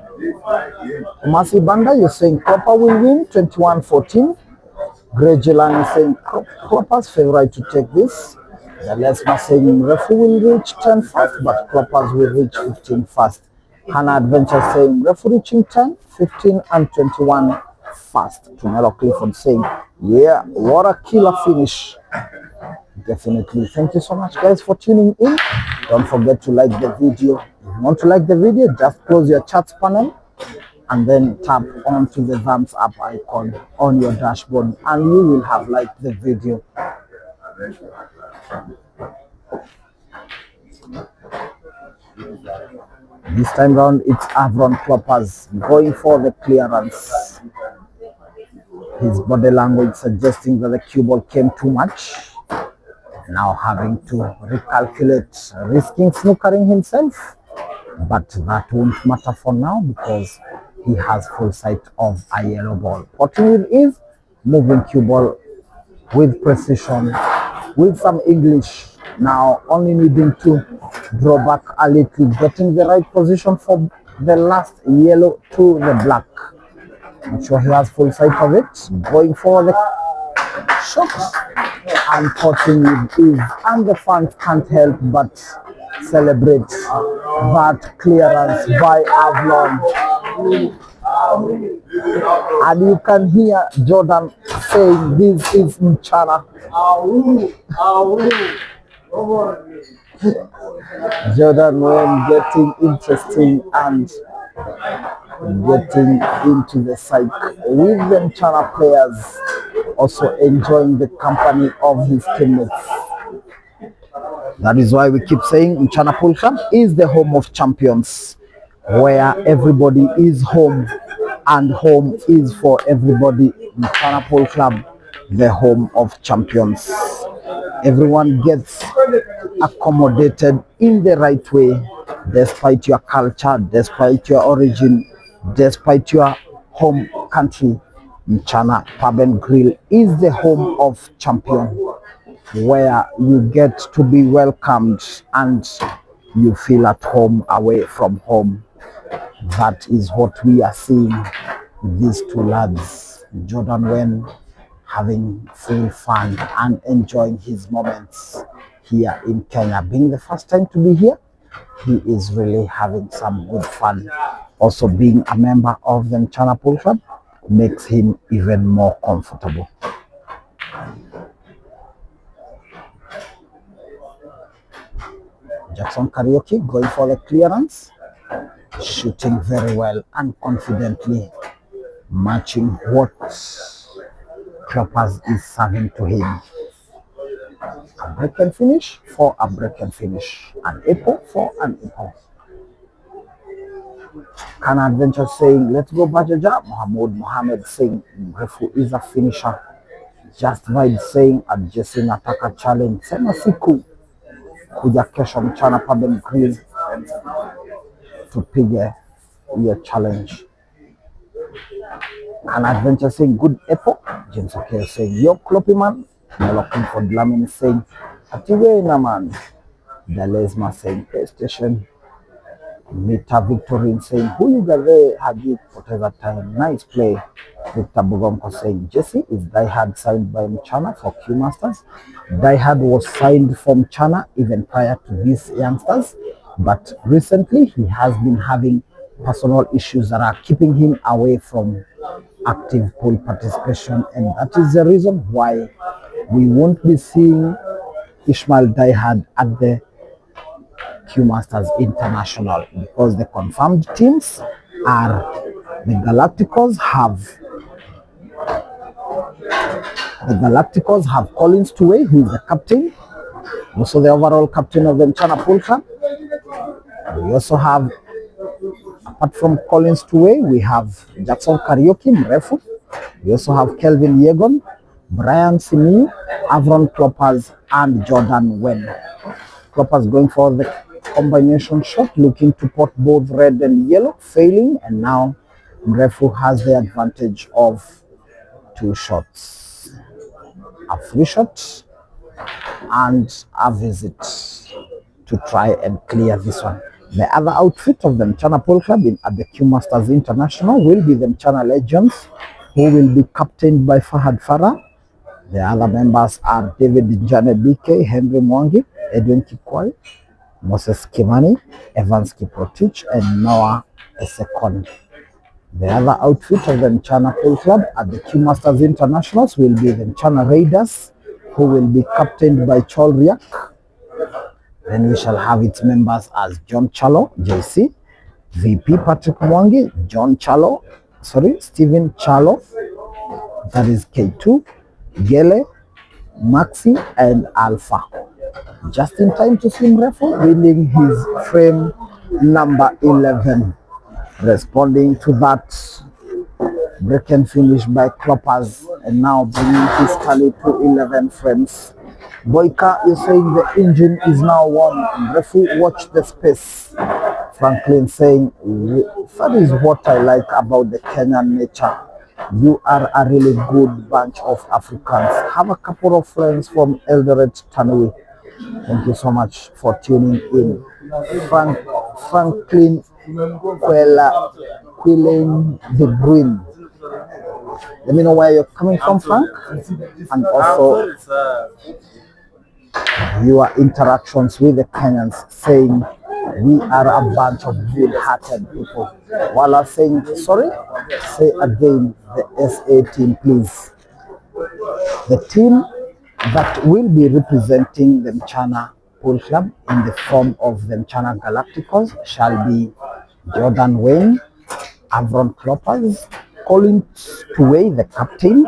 Masi Banda, you're saying Klopper will win 21-14. Greg Jelani is saying Kloppers favorite to take this. The Lesma saying MREFU will reach 10 fast, but Kloppers will reach 15 fast. Hannah Adventure saying MREFU reaching 10, 15 and 21 fast. Tumelo Clifford saying, yeah, what a killer finish. Definitely. Thank you so much guys for tuning in. Don't forget to like the video. If you want to like the video, just close your chats panel and then tap onto the thumbs up icon on your dashboard and you will have liked the video. This time round it's Avron Kloppers going for the clearance. His body language suggesting that the cue ball came too much. Now having to recalculate, risking snookering himself, but that won't matter for now because he has full sight of a yellow ball. Potting with ease, moving cue ball with precision, with some English. Now only needing to draw back a little, getting the right position for the last yellow to the black. I'm sure he has full sight of it. Going for the shot and potting with ease, and the fans can't help but celebrate that clearance by Avlon. And you can hear Jordan saying, "This is Mchana." Jordan when getting interesting and getting into the psyche with the Mchana players, also enjoying the company of his teammates. That is why we keep saying Mchana Pool Club is the home of champions, where everybody is home and home is for everybody. Mchana Pool Club, the home of champions. Everyone gets accommodated in the right way, despite your culture, despite your origin, despite your home country. Mchana Pub and Grill is the home of champion, where you get to be welcomed and you feel at home away from home. That is what we are seeing with these two lads. Jordan Wen having full fun and enjoying his moments here in Kenya. Being the first time to be here, he is really having some good fun. Also being a member of the Mchana Pool Club makes him even more comfortable. Jackson Karaoke going for the clearance, shooting very well and confidently, matching what Kloppers is serving to him. A break and finish for a break and finish. An apple for an apple. Kana Adventure saying, "Let's go Bajaja." Mohammed saying, "MREFU is a finisher." Just Vibe saying, "Adjesi nataka challenge. Sema siku kuja kesho Mchana Pub and Grill tupige hiyo challenge." An Adventure saying, "Good apple." James O'Keefe saying, "Yo Kloppy man." Looking for Dlamini saying, "Atiwe na man." Dalesma saying, "PlayStation." Mita Victorine saying, "Huyu gave haji poteza time. Nice play." Victor Bugomko saying, "Jesse is Die Hard signed by Mchana for Q Masters." Die Hard was signed from Mchana even prior to these youngsters, but recently he has been having personal issues that are keeping him away from active pool participation, and that is the reason why we won't be seeing Ishmael Die Hard at the Q Masters International, because the confirmed teams are the Galacticos have Collins Tuwei, who is the captain, also the overall captain of the Mchana Pool Club. We also have, apart from Collins Tuwei, we have Jackson Karaoke, MREFU. We also have Kelvin Yegon, Brian Simi, Avron Kloppers, and Jordan Wen. Kloppers going for the combination shot, looking to pot both red and yellow, failing, and now MREFU has the advantage of two shots. A free shot and a visit to try and clear this one. The other outfit of the Mchana Pool Club at the Q Masters International will be the Mchana Legends, who will be captained by Fahad Farah. The other members are David Njane BK, Henry Mwangi, Edwin Kikwai, Moses Kimani, Evans Kiprotich, and Noah Esekon. The other outfit of the Mchana Pool Club at the Q Masters Internationals will be the Mchana Raiders, who will be captained by Chol Riak. Then we shall have its members as John Chalo, JC, VP Patrick Mwangi, Stephen Chalo, that is K2, Gele, Maxi, and Alpha. Just in time to see MREFU winning his frame number 11. Responding to that break and finish by Kloppers, and now bringing his tally to 11 frames. Boyka is saying the engine is now warm. MREFU, watch the space. Franklin saying, that is what I like about the Kenyan nature. You are a really good bunch of Africans. Have a couple of friends from Eldoret, Tanui. Thank you so much for tuning in. Franklin Quillen the Green. Let me know where you're coming from, Frank, and also your interactions with the Kenyans, saying we are a bunch of good-hearted people. While I'm saying sorry, say again the SA team, please. The team that will be representing the Mchana Pool Club in the form of the Mchana Galacticos shall be Jordan Wayne, Avron Kloppers, Colin Tuwei, the captain,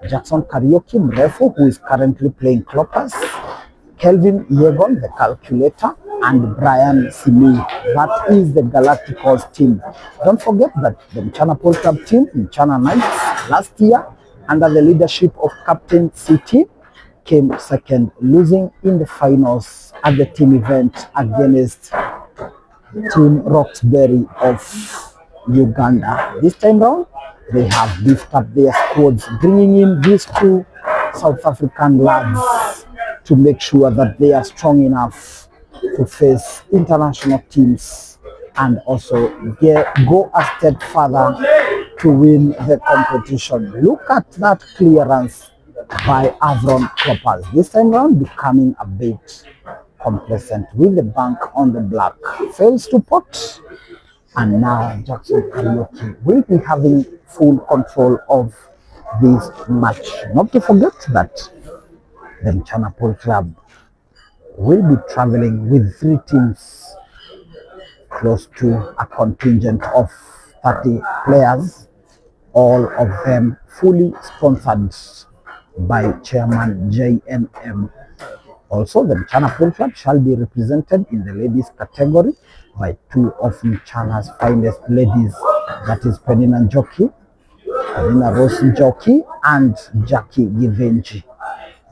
Jackson Karaoke MREFU, who is currently playing Kloppers, Kelvin Yegon, the calculator, and Brian Simi. That is the Galacticos team. Don't forget that the Mchana Pool Club team, Mchana Knights, last year, under the leadership of Captain CT, came second, losing in the finals at the team event against Team Roxbury of Uganda. This time round, they have beefed up their squads, bringing in these two South African lads to make sure that they are strong enough to face international teams and also go a step further to win the competition. Look at that clearance by Avron Kloppers. This time around becoming a bit complacent with the bank on the black. Fails to pot, and now Jackson Karaoke will be having full control of this match. Not to forget that the Mchana Pool Club will be traveling with 3 teams, close to a contingent of 30 players, all of them fully sponsored by Chairman JNM. Also, the Mchana Pool Club shall be represented in the ladies category by 2 of Mchana's finest ladies, that is Penina Rose Njoki and Jackie Givenchy.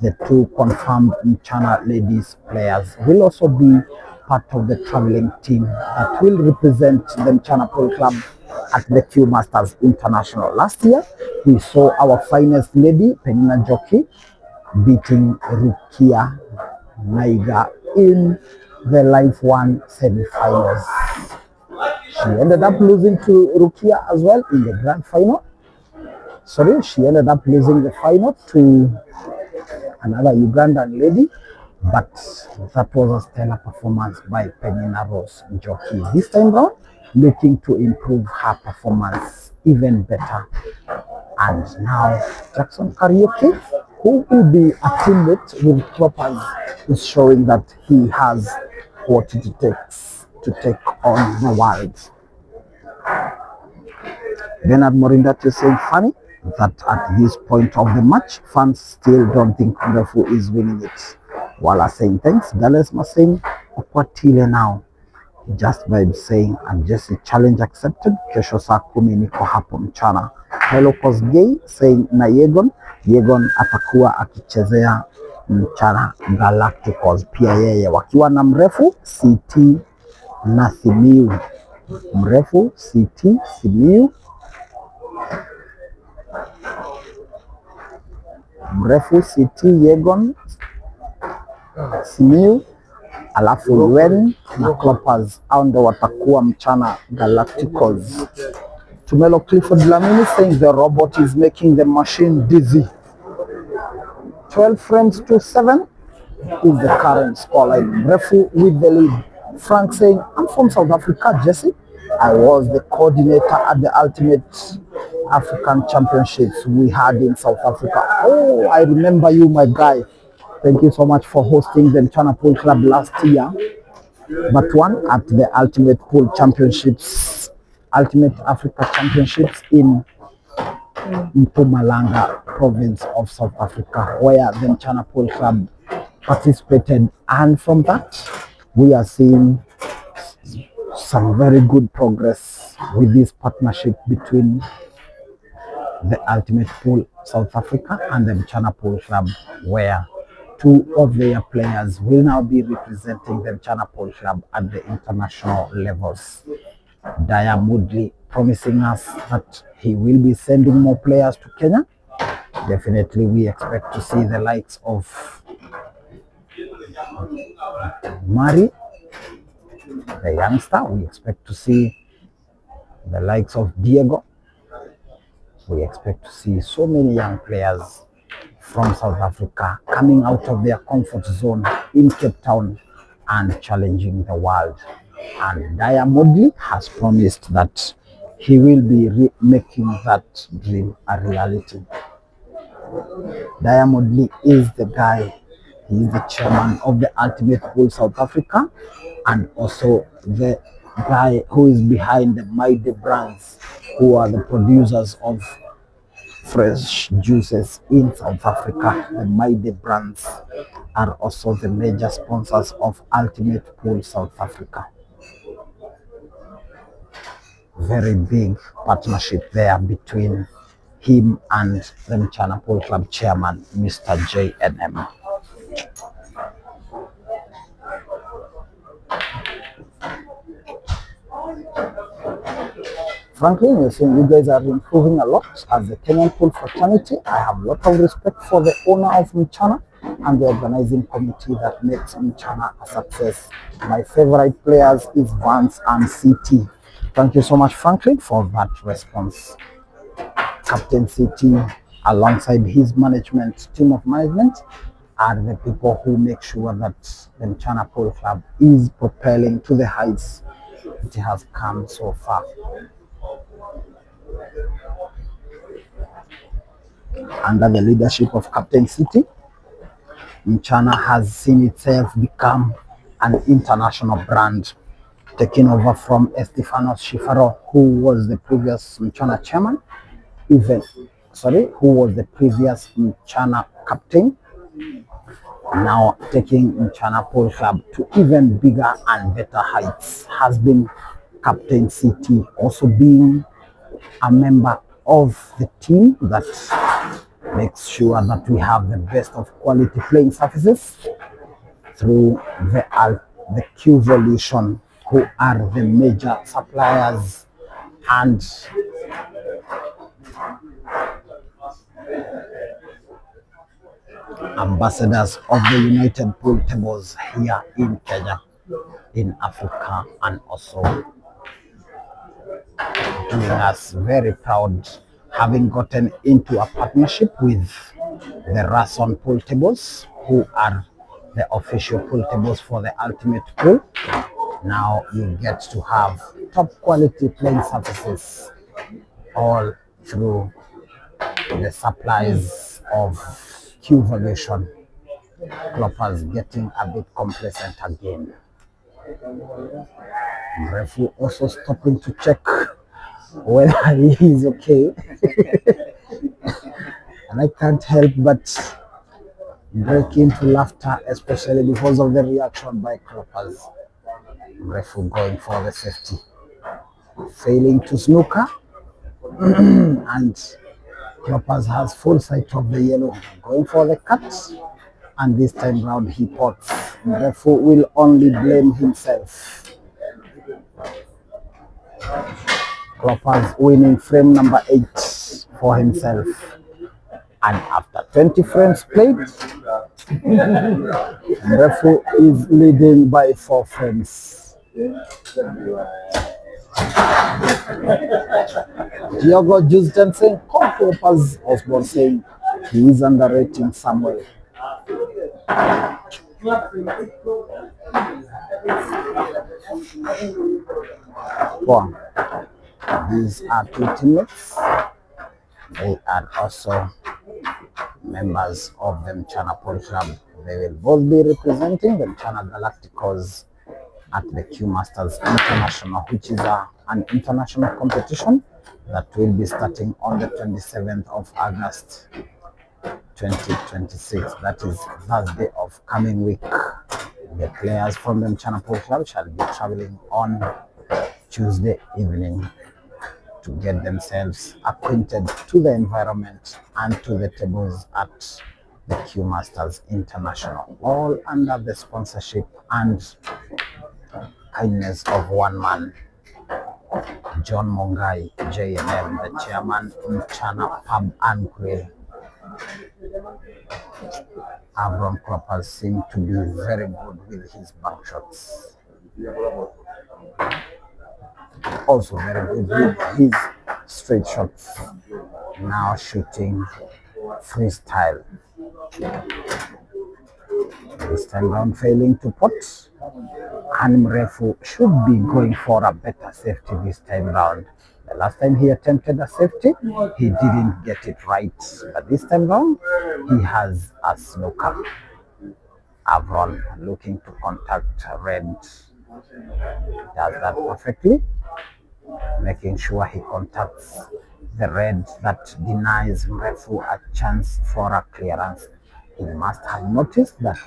The 2 confirmed Mchana ladies players will also be part of the traveling team that will represent the Mchana Pool Club at the Q Masters International. Last year, we saw our finest lady, Penina Njoki, beating Rukia Naiga in the Life 1 semi-finals. She ended up losing to Rukia as well in the grand final. She ended up losing the final to another Ugandan lady, but that was a stellar performance by Penina Rose Njoki. This time round, looking to improve her performance even better. And now Jackson Karaoke, who will be a teammate with Kloppers, is showing that he has what it takes to take on the world. Bernard Morindat is saying funny that at this point of the match, fans still don't think MREFU is winning it. While I'm saying thanks, Dallas was saying Okwatile now. Just vibes saying I'm just a challenge accepted. Kesho saa 10 niko hapo mchana. Hello Kosgei saying na Yegon atakuwa akichezea Mchana Galacticos pia yeye wakiwa na MREFU, CT na Simiu. MREFU, CT, Simiu. MREFU, CT, Yegon, Simiu, alafu UN na Kloppers, au ndo watakuwa Mchana Galacticos. Tumelo Clifford Lamini saying the robot is making the machine dizzy. 12 frames to 7 is the current scoreline. MREFU with the lead. Frank saying, I'm from South Africa, Jesse. I was the coordinator at the Ultimate African Championships we had in South Africa. Oh, I remember you, my guy. Thank you so much for hosting the Mchana Pool Club last year. but one at the Ultimate Pool Championships, Ultimate Africa Championships in Mpumalanga province of South Africa, where the Mchana Pool Club participated. And from that, we are seeing some very good progress with this partnership between the Ultimate Pool South Africa and the Mchana Pool Club, where two of their players will now be representing the Mchana Pool Club at the international levels. Moodley promising us that he will be sending more players to Kenya. Definitely we expect to see the likes of Mari, the youngster. We expect to see the likes of Diego. We expect to see so many young players from South Africa coming out of their comfort zone in Cape Town and challenging the world. And Moodley has promised that he will be making that dream a reality. Moodley is the guy, he is the chairman of the Ultimate Pool South Africa, and also the guy who is behind the Mighty Brands, who are the producers of fresh juices in South Africa. The Mighty Brands are also the major sponsors of Ultimate Pool South Africa. Very big partnership there between him and the Mchana Pool Club chairman, Mr. JNM. Franklin, you're saying you guys are improving a lot as the Kenyan pool fraternity. I have a lot of respect for the owner of Mchana and the organizing committee that makes Mchana a success. My favorite players is Vance and CT. Thank you so much, Franklin, for that response. Captain CT, alongside his management, team of management, are the people who make sure that the Mchana Pool Club is propelling to the heights it has come so far. Under the leadership of Captain City, Mchana has seen itself become an international brand, taking over from Estefanos Shifaro, who was the previous Mchana chairman, who was the previous Mchana captain, now taking Mchana Pool Club to even bigger and better heights, has been Captain City, also being a member of the team that makes sure that we have the best of quality playing surfaces through the Qvolution, who are the major suppliers and ambassadors of the United Pool Tables here in Kenya, in Africa, and also doing us very proud, having gotten into a partnership with the Rason Pool Tables, who are the official pool tables for the Ultimate Pool. Now you get to have top quality playing surfaces all through the supplies of Qvolution. Kloppers getting a bit complacent again. MREFU also stopping to check whether he is okay. And I can't help but break into laughter, especially because of the reaction by Kloppers. MREFU going for the safety, failing to snooker, and Kloppers has full sight of the yellow, going for the cut, and this time round he pots. MREFU will only blame himself. Kloppers winning frame number 8 for himself, and after 20 frames played, MREFU is leading by 4 frames. Diogo Justensen, Kloppers Osborne saying he is underrating Samuel. Wow. These are 2 teammates. They are also members of the Mchana Pool Club. They will both be representing the Mchana Galacticos at the Q Masters International, which is an international competition that will be starting on the 27th of August 2026. That is Thursday of coming week. The players from the Mchana Pool Club shall be traveling on Tuesday evening to get themselves acquainted to the environment and to the tables at the Q Masters International, all under the sponsorship and kindness of one man, John Mongai, JNM, the chairman, Mchana Pub and Grill. Avron Kloppers seem to be very good with his back shots. Also very good with his straight shots. Now shooting freestyle. This time round failing to put. And MREFU should be going for a better safety this time round. The last time he attempted a safety, he didn't get it right. But this time round, he has a snooker. Avron looking to contact red. Does that perfectly, making sure he contacts the red that denies MREFU a chance for a clearance. He must have noticed that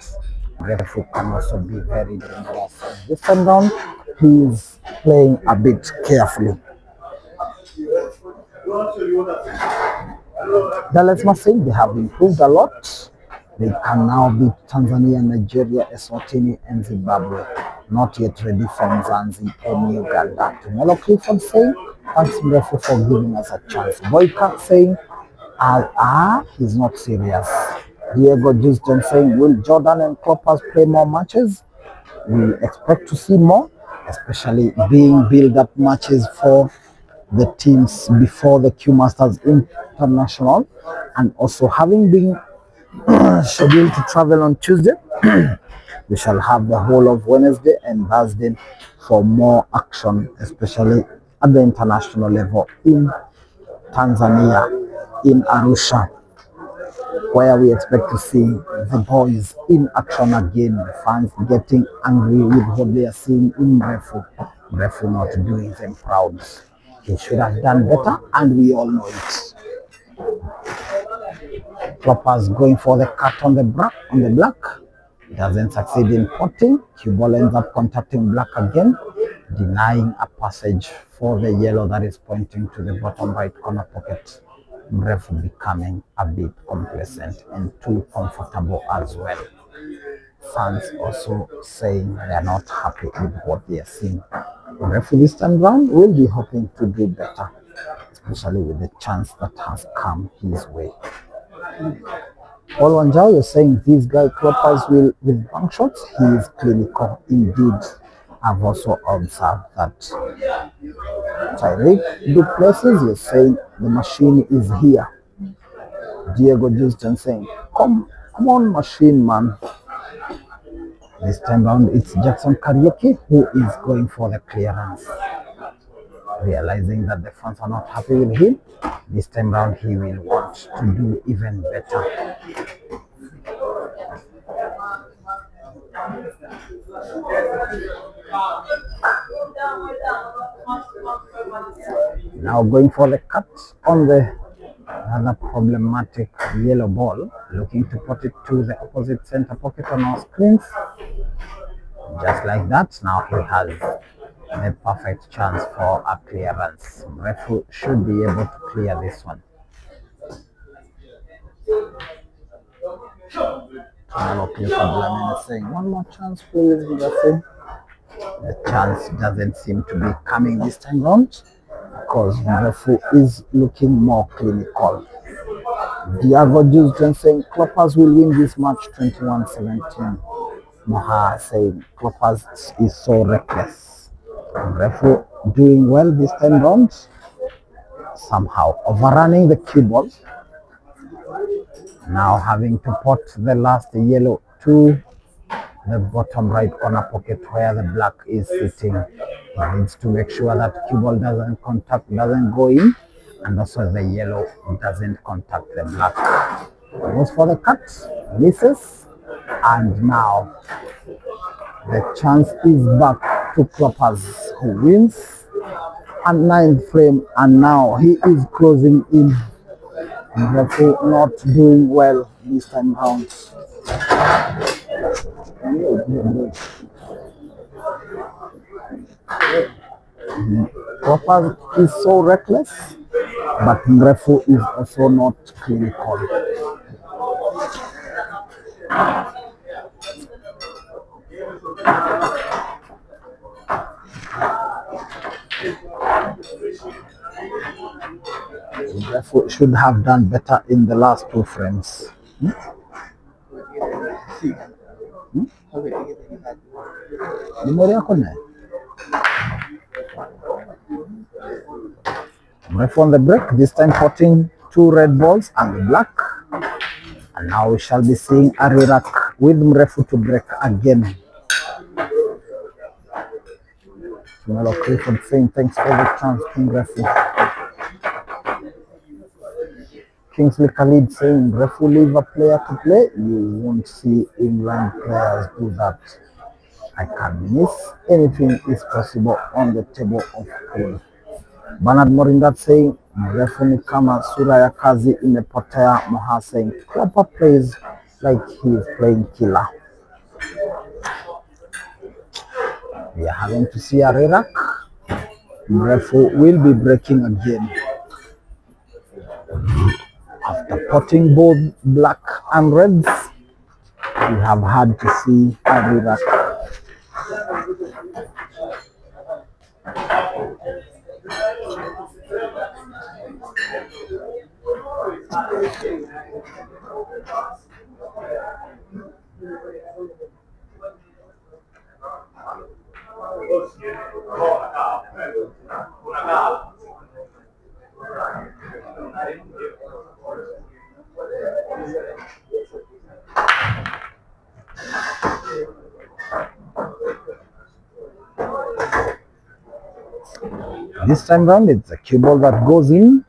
MREFU can also be very dangerous. This time round, he is playing a bit carefully. The Let's say they have improved a lot. They can now beat Tanzania, Nigeria, Eswatini, and Zimbabwe. Not yet ready from Zanzibar and Uganda. Tumelo Clifford saying, thanks MREFU for giving us a chance. Boyka saying, he's not serious. Diego Justin saying, will Jordan and Kloppers play more matches? We expect to see more, especially being build-up matches for the teams before the Q Masters International, and also having been scheduled to travel on Tuesday. We shall have the whole of Wednesday and Thursday for more action, especially at the international level in Tanzania, in Arusha, where we expect to see the boys in action again. The fans getting angry with what they are seeing in MREFU. MREFU not doing them proud. He should have done better, and we all know it. Kloppers going for the cut on the black. Doesn't succeed in potting. Cue ball ends up contacting black again, denying a passage for the yellow that is pointing to the bottom right corner pocket. MREFU becoming a bit complacent and too comfortable as well. Fans also saying they are not happy with what they are seeing. MREFU this time round will be hoping to do better, especially with the chance that has come his way. Olwanjao is saying these guy Kloppers will with bank shots. He is clinical indeed. I've also observed that. Tyreek Duplessis is saying the machine is here. Diego Justin saying, come on machine man. This time round it's Jackson Kariuki who is going for the clearance. Realizing that the fans are not happy with him, this time round he will want to do even better. Now going for the cut on the rather problematic yellow ball, looking to put it to the opposite center pocket on our screens. Just like that, now he has the perfect chance for a clearance. MREFU should be able to clear this one. Saying one more chance please. The chance doesn't seem to be coming this time round because MREFU is looking more clinical. Diego Justin saying Kloppers will win this match 21-17. Moha saying Kloppers is so reckless. MREFU doing well this time round, somehow overrunning the cue ball. Now having to put the last yellow to the bottom right corner pocket where the black is sitting. He needs to make sure that cue ball doesn't go in, and also the yellow doesn't contact the black. Goes for the cut, misses, and now The chance is back to Kloppers, who wins at 9th frame, and now he is closing in. MREFU not doing well this time round. Kloppers is so reckless, but MREFU is also not clinical. MREFU should have done better in the last 2 frames. MREFU on the break, this time potting 2 red balls and the black. And now we shall be seeing Arirak with MREFU to break again. Melo Clifford saying thanks for the chance, King Refu. Kingsley Khalid saying Refu leave a player to play. You won't see England players do that. I can miss anything is possible on the table of pool. Bernard Morindat saying Refu ni kama sura ya kazi imepotea. Moha saying Klopper plays like he is playing killer. We are having to see Arirak. MREFU will be breaking again. After potting both black and reds, we have had to see Arirak. This time round, it's a cue ball that goes in,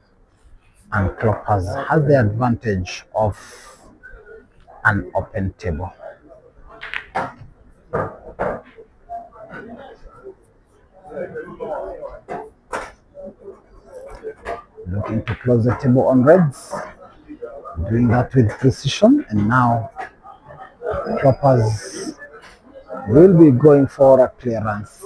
and Kloppers has the advantage of an open table. Looking to close the table on reds, doing that with precision, and now Kloppers will be going for a clearance.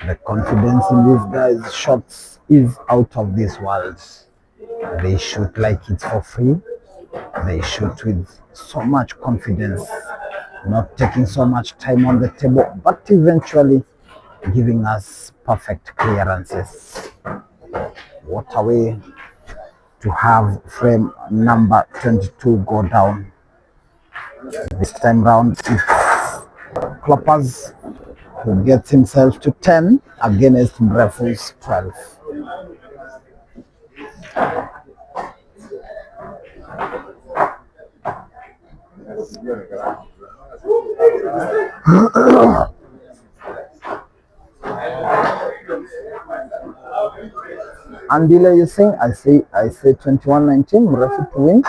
The confidence in these guys' shots is out of this world. They shoot like it's for free. They shoot with so much confidence, not taking so much time on the table, but eventually giving us perfect clearances. What a way to have frame number 22 go down. This time round, it's Kloppers who gets himself to 10 against MREFU's 12. Andile, you saying I say 21-19, MREFU to win.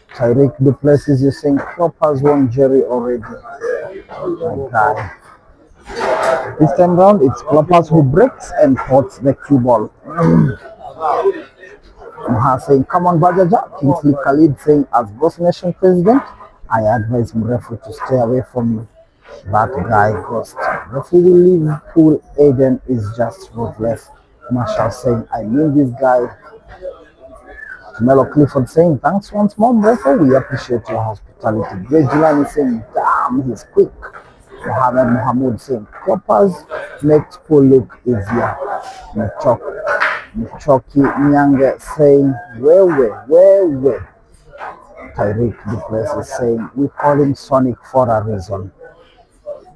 Tyreek Duplessis, you saying Kloppers won Jerry already. Oh my God. This time round, it's Kloppers who breaks and pots the cue ball. Moha saying, come on, Bajaja. Kingsley Khalid saying, as Ghost Nation president, I advise MREFU to stay away from that guy, Ghost. MREFU will leave pool. Aiden is just ruthless. Marshall saying, I mean this guy. Melo Clifford saying, thanks once more, MREFU. We appreciate your hospitality. Greg Gilani saying, damn, he's quick. Mohamed Mohamud saying, Kloppers makes pool look easier. Michoki Nyange saying, where? Tyreek Duplessis saying, we call him Sonic for a reason.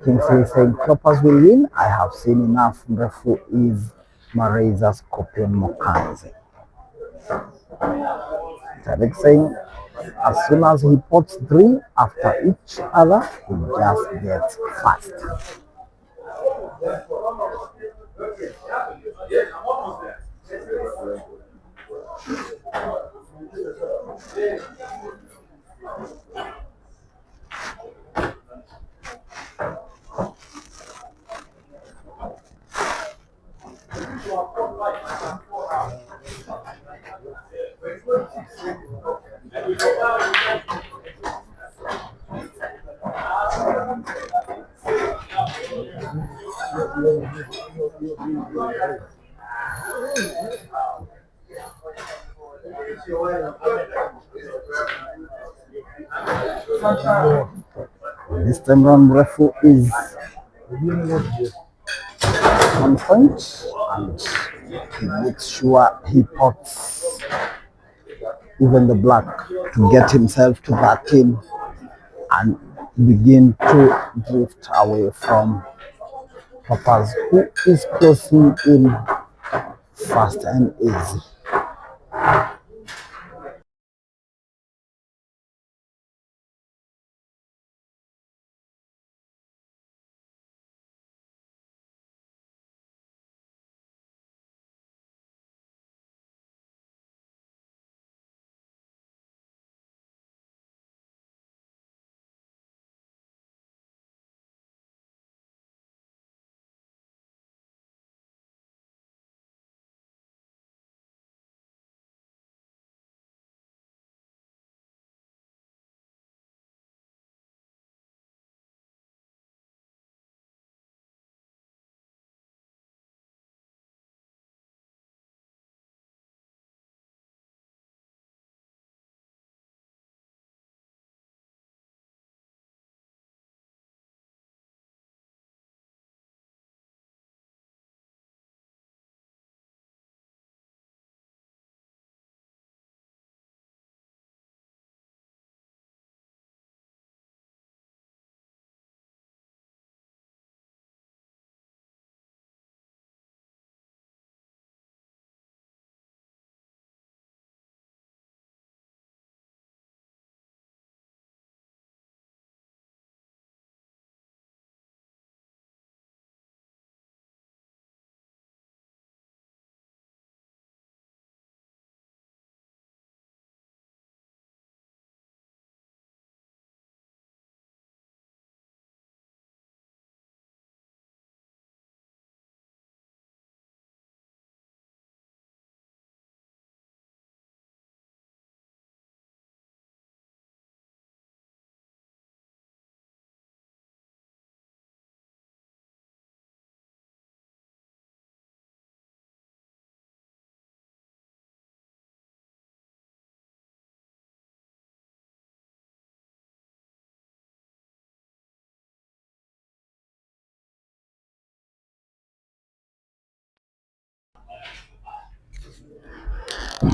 Kingsley saying, Kloppers will win. I have seen enough. MREFU is Mareza Scorpion Mokanzi. Tyreek saying, As soon as he puts three after each other, he just gets fast. This time round, MREFU is on point and he makes sure he puts even the black to get himself to 13 and begin to drift away from KLOPPERS, who is closing in fast and easy.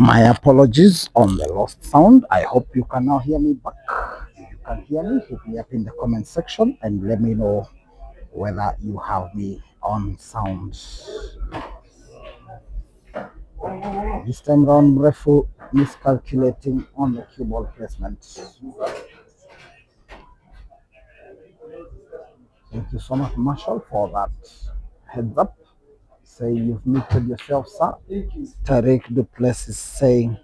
My apologies on the lost sound. I hope you can now hear me back. If you can hear me, hit me up in the comment section and let me know whether you have me on sound. This time round, MREFU miscalculating on the cue ball placement. Thank you so much, Marshall, for that heads up. Say you've muted yourself, sir. Tarek Duplessis is saying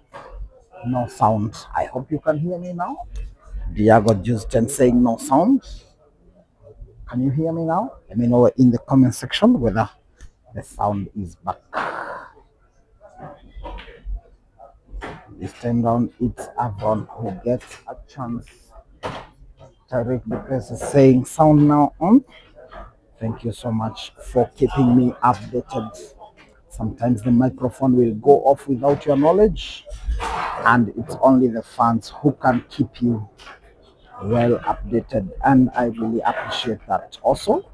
no sound. I hope you can hear me now. Diago Justin saying no sound. Can you hear me now? Let me know in the comment section whether the sound is back. This time round, it's Avon who gets a chance. Tarek Duplessis is saying sound now on. Thank you so much for keeping me updated. Sometimes the microphone will go off without your knowledge, and it's only the fans who can keep you well updated, and I really appreciate that. Also,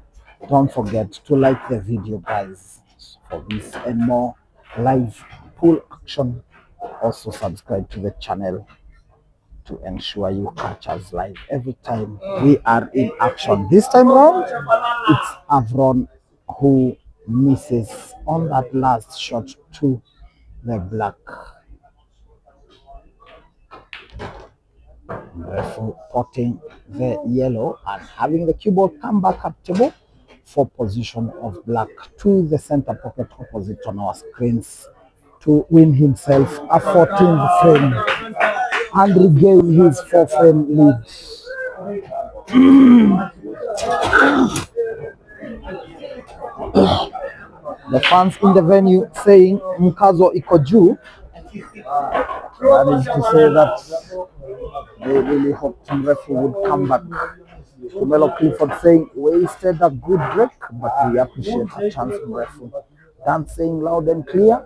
don't forget to like the video, guys, for this and more live pool action. Also subscribe to the channel to ensure you catch us live every time we are in action. This time around, it's Avron who misses on that last shot to the black. Referee potting the yellow and having the cue ball come back up table for position of black to the center pocket opposite on our screens to win himself a 14th frame and regain his 4-frame lead. The fans in the venue saying Mkazo iko juu. That is to say that they really hoped MREFU would come back. Kumelo Clifford saying, wasted a good break, but we appreciate a chance MREFU. Dan saying loud and clear.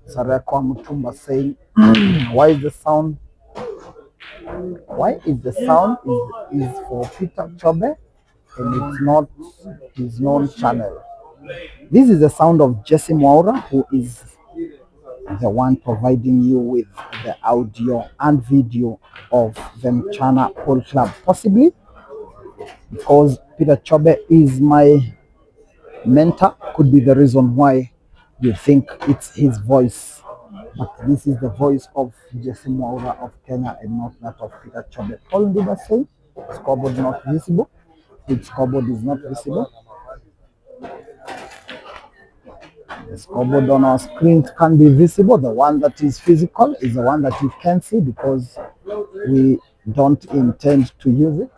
Sarekwa Mutumba saying, why is the sound is for Peter Chobe and it's not his known channel. This is the sound of Jesse Mwaura, who is the one providing you with the audio and video of the Mchana Pole Club, possibly because Peter Chobe is my mentor, could be the reason why you think it's his voice, but this is the voice of Jesse Mwaura of Kenya and not that of Peter Chobe. Paul Ndiba say scoreboard not visible. Which scoreboard is not visible? The scoreboard on our screen can be visible. The one that is physical is the one that you can see because we don't intend to use it.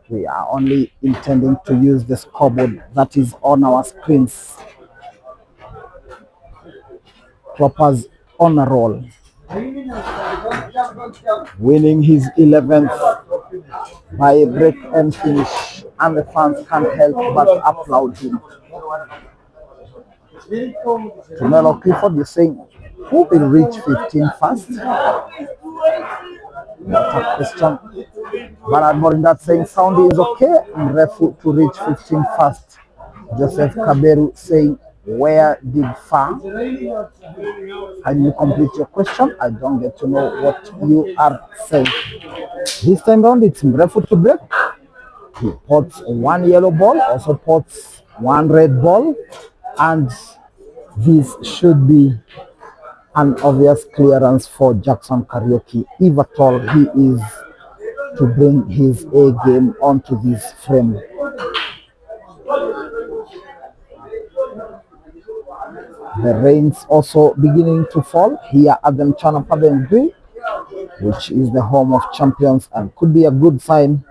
We are only intending to use the scoreboard that is on our screens. Kloppers on a roll. Winning his 11th by a break and finish, and the fans can't help but applaud him. Kumelo Clifford, you're saying, who will reach 15 first? What a question. Bernard Morindat saying, sound is okay. MREFU to reach 15 first. Joseph Kaberu saying, where did Fa? Can you complete your question? I don't get to know what you are saying. This time round, it's MREFU to break. He pots one yellow ball, also pots one red ball, and this should be an obvious clearance for Jackson Karaoke, if at all he is to bring his A game onto this frame. The rains also beginning to fall here at the Mchana Pub Grill, which is the home of champions and could be a good sign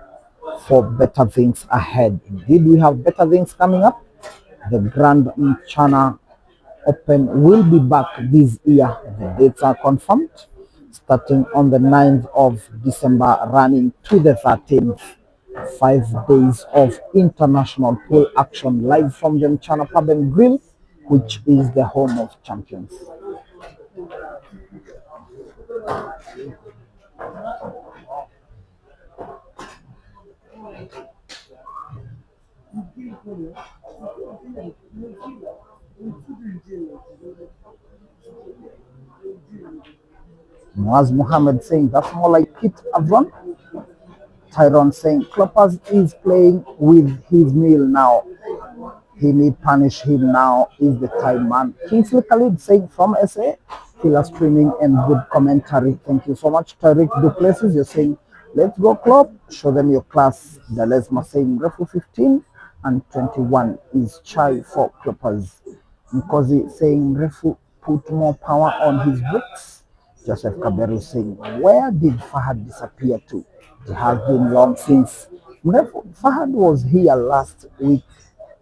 for better things ahead. Indeed, we have better things coming up. The Grand Mchana Open will be back this year. The dates are confirmed, starting on the 9th of December, running to the 13th. 5 days of international pool action live from the Mchana Pub and Grill, which is the home of champions. Muaz Muhammad saying that's more like Kit Avron. Tyrone saying Kloppers is playing with his meal now. He need punish him now is the time, man. Kingsley Khalid saying from SA, killer streaming and good commentary. Thank you so much. Tariq Duplessis, you're saying let's go Klopp, show them your class. Dalesma saying MREFU 15 and 21 is shy for Kloppers. Nkosi saying MREFU put more power on his bricks. Joseph Kaberu saying, where did Fahad disappear to? It has been long since. Fahad was here last week,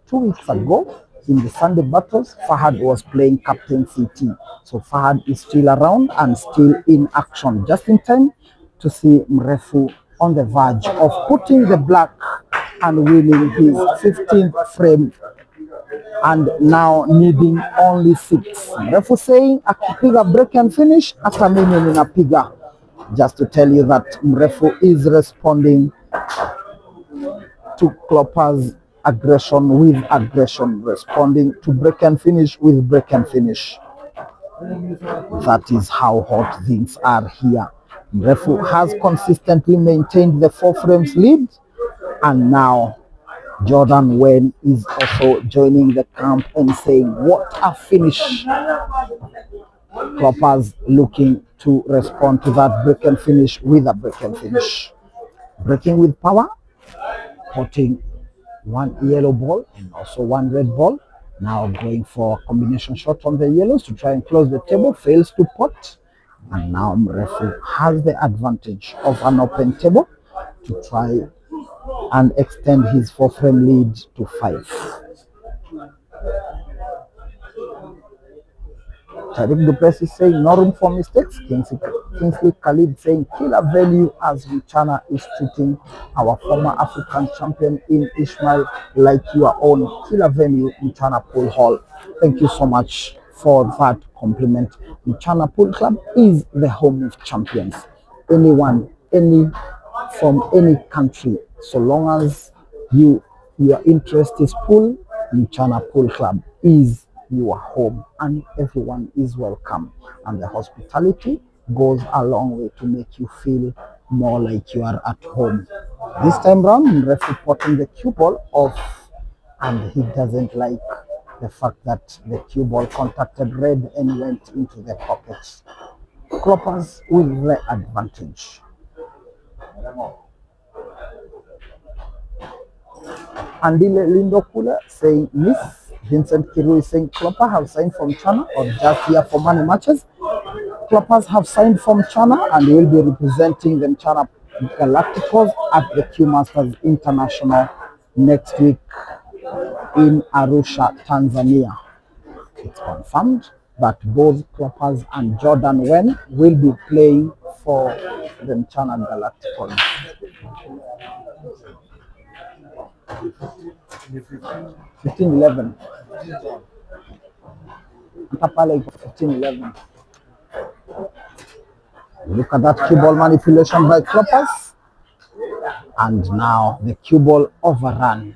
2 weeks ago, in the Sunday battles. Fahad was playing Captain CT. So Fahad is still around and still in action, just in time to see MREFU on the verge of putting the black and winning his 15th frame and now needing only 6. MREFU saying akipiga break and finish hata mimi ninapiga. Just to tell you that MREFU is responding to Kloppers' aggression with aggression, responding to break and finish with break and finish. That is how hot things are here. MREFU has consistently maintained the 4 frames lead, and now Jordan Wayne is also joining the camp and saying, what a finish. Kloppers looking to respond to that break and finish with a break and finish. breaking with power, potting one yellow ball and also one red ball. Now going for a combination shot on the yellows to try and close the table, fails to pot. And now MREFU has the advantage of an open table to try and extend his 4-frame lead to 5. Tariq Duplessis saying no room for mistakes. Kingsley Khalid saying killer value as Mchana is treating our former African champion in Ismail like your own. Killer value, Mchana Pool Hall. Thank you so much for that compliment. Mchana Pool Club is the home of champions. Anyone, from any country, so long as your interest is pool, Mchana Pool Club is your home and everyone is welcome, and the hospitality goes a long way to make you feel more like you are at home. This time round, referee potting the cue ball off, and he doesn't like the fact that the cue ball contacted red and went into the pockets. Kloppers with the advantage. Andile Lindo Kula saying miss. Vincent Kiru is saying Klopper have signed from China or just here for money matches. Kloppers have signed from China and will be representing the China Galacticos at the Q Masters International next week in Arusha, Tanzania. It's confirmed that both Kloppers and Jordan Wen will be playing for the China Galacticos. 15-11. 15-11. Look at that cue ball manipulation by Kloppers. And now the cue ball overrun.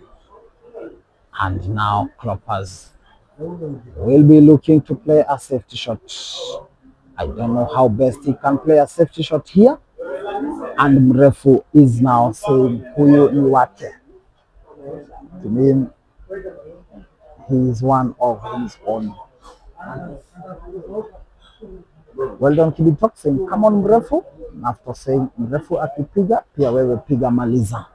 And now Kloppers will be looking to play a safety shot. I don't know how best he can play a safety shot here. And MREFU is now saying Huyu Niwate. To mean he is one of his own. Well done Kibitok saying come on MREFU. After saying MREFU akipiga pia wewe piga maliza.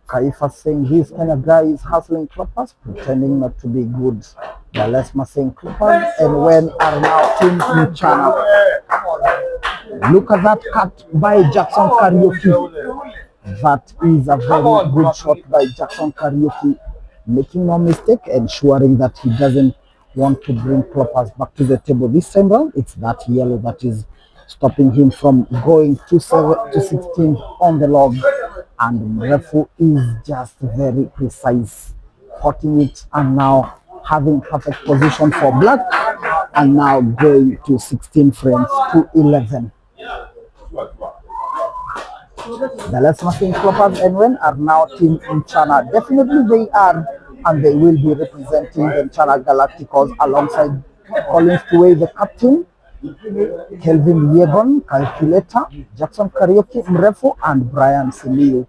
Kaifa saying this kind of guy is hustling Kloppers, pretending not to be good. Dalesma saying Kloppers and when are now team in China. Look at that cut by Jackson Karaoke. That is a very good shot by Jackson Karaoke, making no mistake, ensuring that he doesn't want to bring Kloppers back to the table this time round. It's that yellow that is stopping him from going to 16 on the log. And MREFU is just very precise, potting it and now having perfect position for black and now going to 16 frames to 11. The Let's Machine Kloppers and Wen are now team in China. Definitely they are, and they will be representing the China Galacticos alongside Collins Tuwei, the captain, Kelvin Yegon, Calculator, Jackson Karaoke, MREFU, and Brian Simiyu.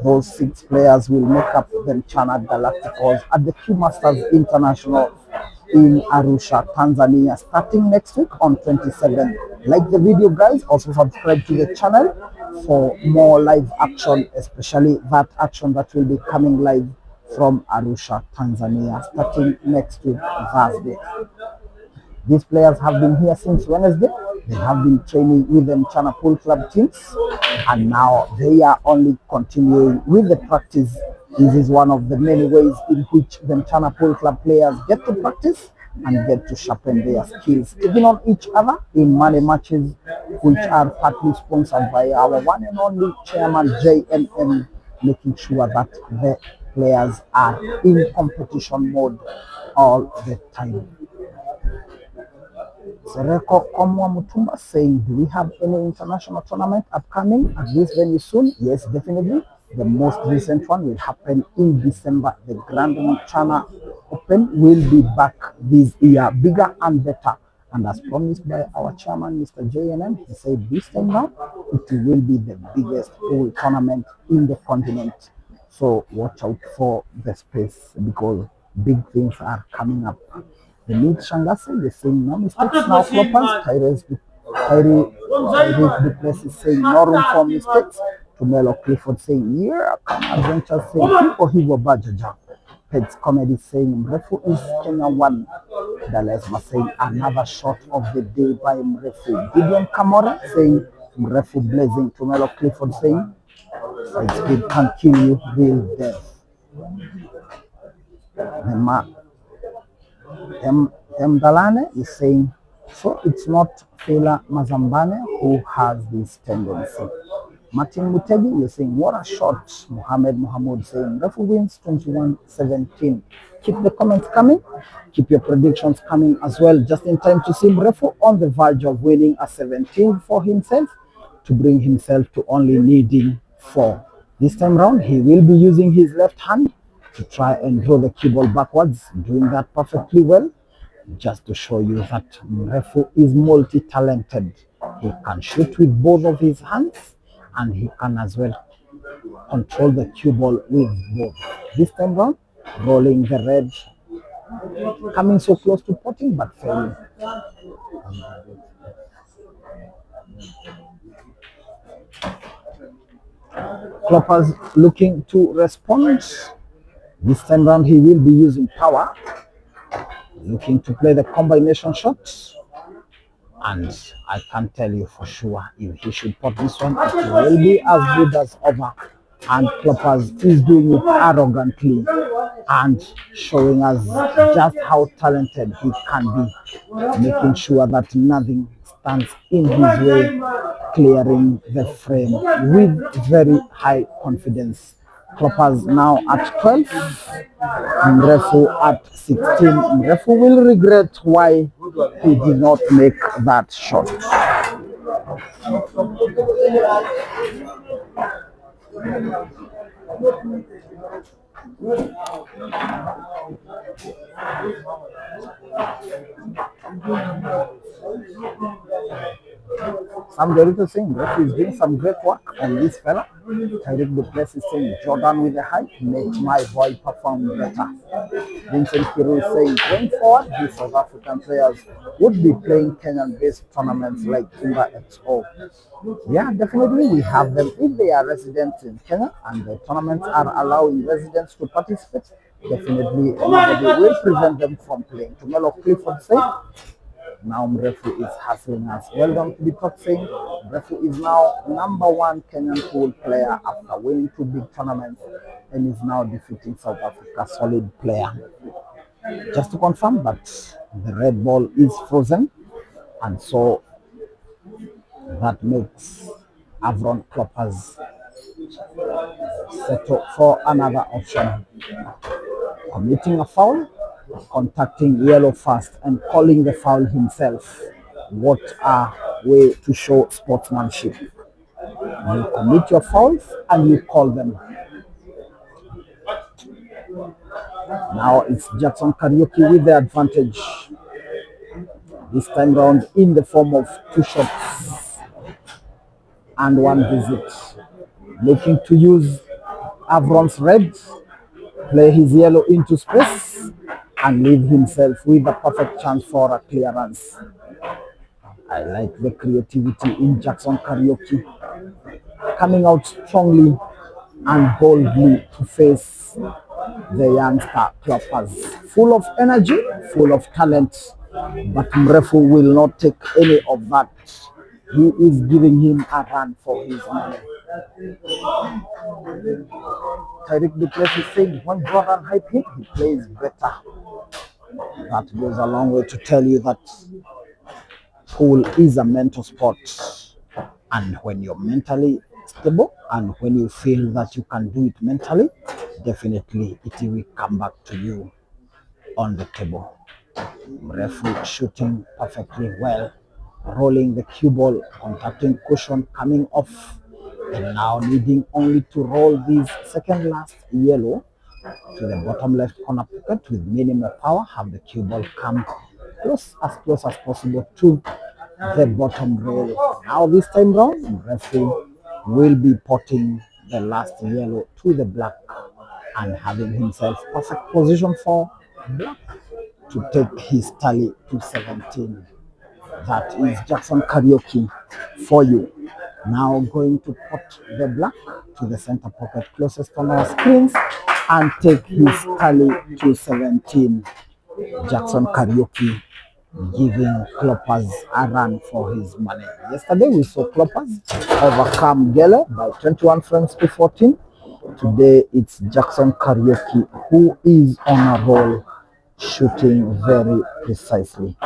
Those 6 players will make up the China Galacticos at the Q Masters International in Arusha, Tanzania, starting next week on 27. Like the video, guys. Also subscribe to the channel for more live action, especially that action that will be coming live from Arusha, Tanzania, starting next week, Thursday. These players have been here since Wednesday. They have been training with the China Pool Club teams, and now they are only continuing with the practice. This is one of the many ways in which the China Pool Club players get to practice and get to sharpen their skills, taking on each other in money matches, which are partly sponsored by our one and only chairman JNM, making sure that the players are in competition mode all the time. Sereko Komwa Mutumba saying, do we have any international tournament upcoming at this venue soon? Yes, definitely. The most recent one will happen in December. The Grand China Open will be back this year, bigger and better. And as promised by our chairman, Mr. JNM, he said this time now, it will be the biggest pool tournament in the continent. So watch out for the space because big things are coming up. They meet Shangase, they're saying no mistakes. Now Kloppers, Tyreek Duplessis saying no room for mistakes. To Melo Clifford saying, yeah, come adventure saying, Hivo Hivo Bajaja. Pets Comedy saying, MREFU is Kenya 1. Dalesma saying, another shot of the day by MREFU. Gideon Kamora saying, MREFU blazing. To Melo Clifford saying, side speed can kill you, real death. Dalane is saying, so it's not Fela Mazambane who has this tendency. Martin Mutegi, you're saying, what a shot. Mohamed Mohamud saying, MREFU wins 21-17. Keep the comments coming. Keep your predictions coming as well. Just in time to see MREFU on the verge of winning a 17 for himself to bring himself to only needing 4. This time round, he will be using his left hand to try and draw the cue ball backwards, doing that perfectly well. Just to show you that MREFU is multi-talented. He can shoot with both of his hands and he can as well control the cue ball with both. This time round, rolling the red, coming so close to potting but failing. Kloppers looking to respond. This time round, he will be using power, looking to play the combination shots. And I can tell you for sure, if he should put this one, it will be as good as over. And Kloppers is doing it arrogantly and showing us just how talented he can be, making sure that nothing stands in his way, clearing the frame with very high confidence. Kloppers now at 12, MREFU at 16. MREFU will regret why he did not make that shot. Some Dorito saying MREFU is doing some great work on this fella. Tyreek Duplessis saying Jordan with a hype, make my boy perform better. Vincent Kiru saying going forward, these South African players would be playing Kenyan-based tournaments like Timber XO. Yeah, definitely we have them if they are residents in Kenya and the tournaments are allowing residents to participate. Definitely nobody will prevent them from playing. To Melo Clifford saying, now MREFU is hustling us. Well done to the top saying MREFU is now #1 Kenyan pool player after winning 2 big tournaments and is now defeating South Africa solid player. Just to confirm that the red ball is frozen and so that makes Avron Kloppers settle for another option. Committing a foul, contacting yellow first and calling the foul himself. What a way to show sportsmanship. You commit your fouls and you call them. Now it's Jackson Karaoke with the advantage. This time round in the form of 2 shots and 1 visit. Looking to use Avron's red, play his yellow into space and leave himself with a perfect chance for a clearance. I like the creativity in Jackson Karaoke, coming out strongly and boldly to face the youngster Kloppers. Full of energy, full of talent, but MREFU will not take any of that. He is giving him a run for his money. Tyreek Duplessis saying when Jordan hype him, he plays better. That goes a long way to tell you that pool is a mental sport. And when you're mentally stable and when you feel that you can do it mentally, definitely it will come back to you on the table. MREFU shooting perfectly well, rolling the cue ball, contacting cushion, coming off, and now needing only to roll this second last yellow to the bottom left corner pocket with minimal power, have the cue ball come close as possible to the bottom rail. Now this time round, MREFU will be potting the last yellow to the black and having himself perfect position for black to take his tally to 17. That is Jackson Karaoke for you. Now going to put the black to the center pocket closest on our screens and take his tally to 17. Jackson Karaoke giving Kloppers a run for his money. Yesterday we saw Kloppers overcome Gele by 21 frames to 14. Today it's Jackson Karaoke who is on a roll, shooting very precisely.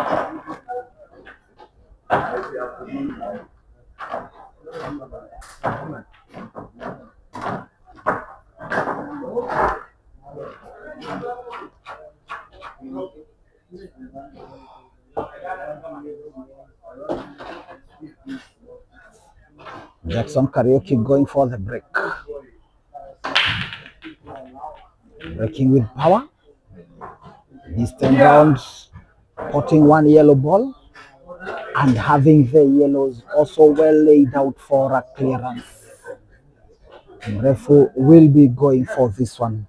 Jackson Karaoke going for the break. Breaking with power. This time round, potting one yellow ball and having the yellows also well laid out for a clearance. MREFU will be going for this one.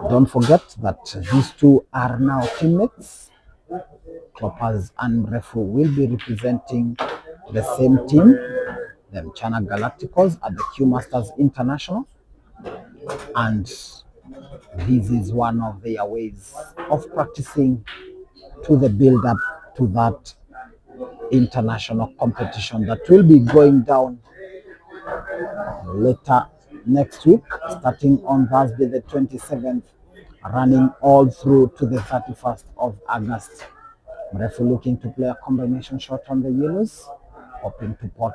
Don't forget that these two are now teammates. Kloppers and MREFU will be representing the same team, the Mchana Galacticos at the Q Masters International, and this is one of their ways of practicing to the build-up to that international competition that will be going down later next week, starting on Thursday the 27th, running all through to the 31st of August. MREFU looking to play a combination shot on the yellows, hoping to pot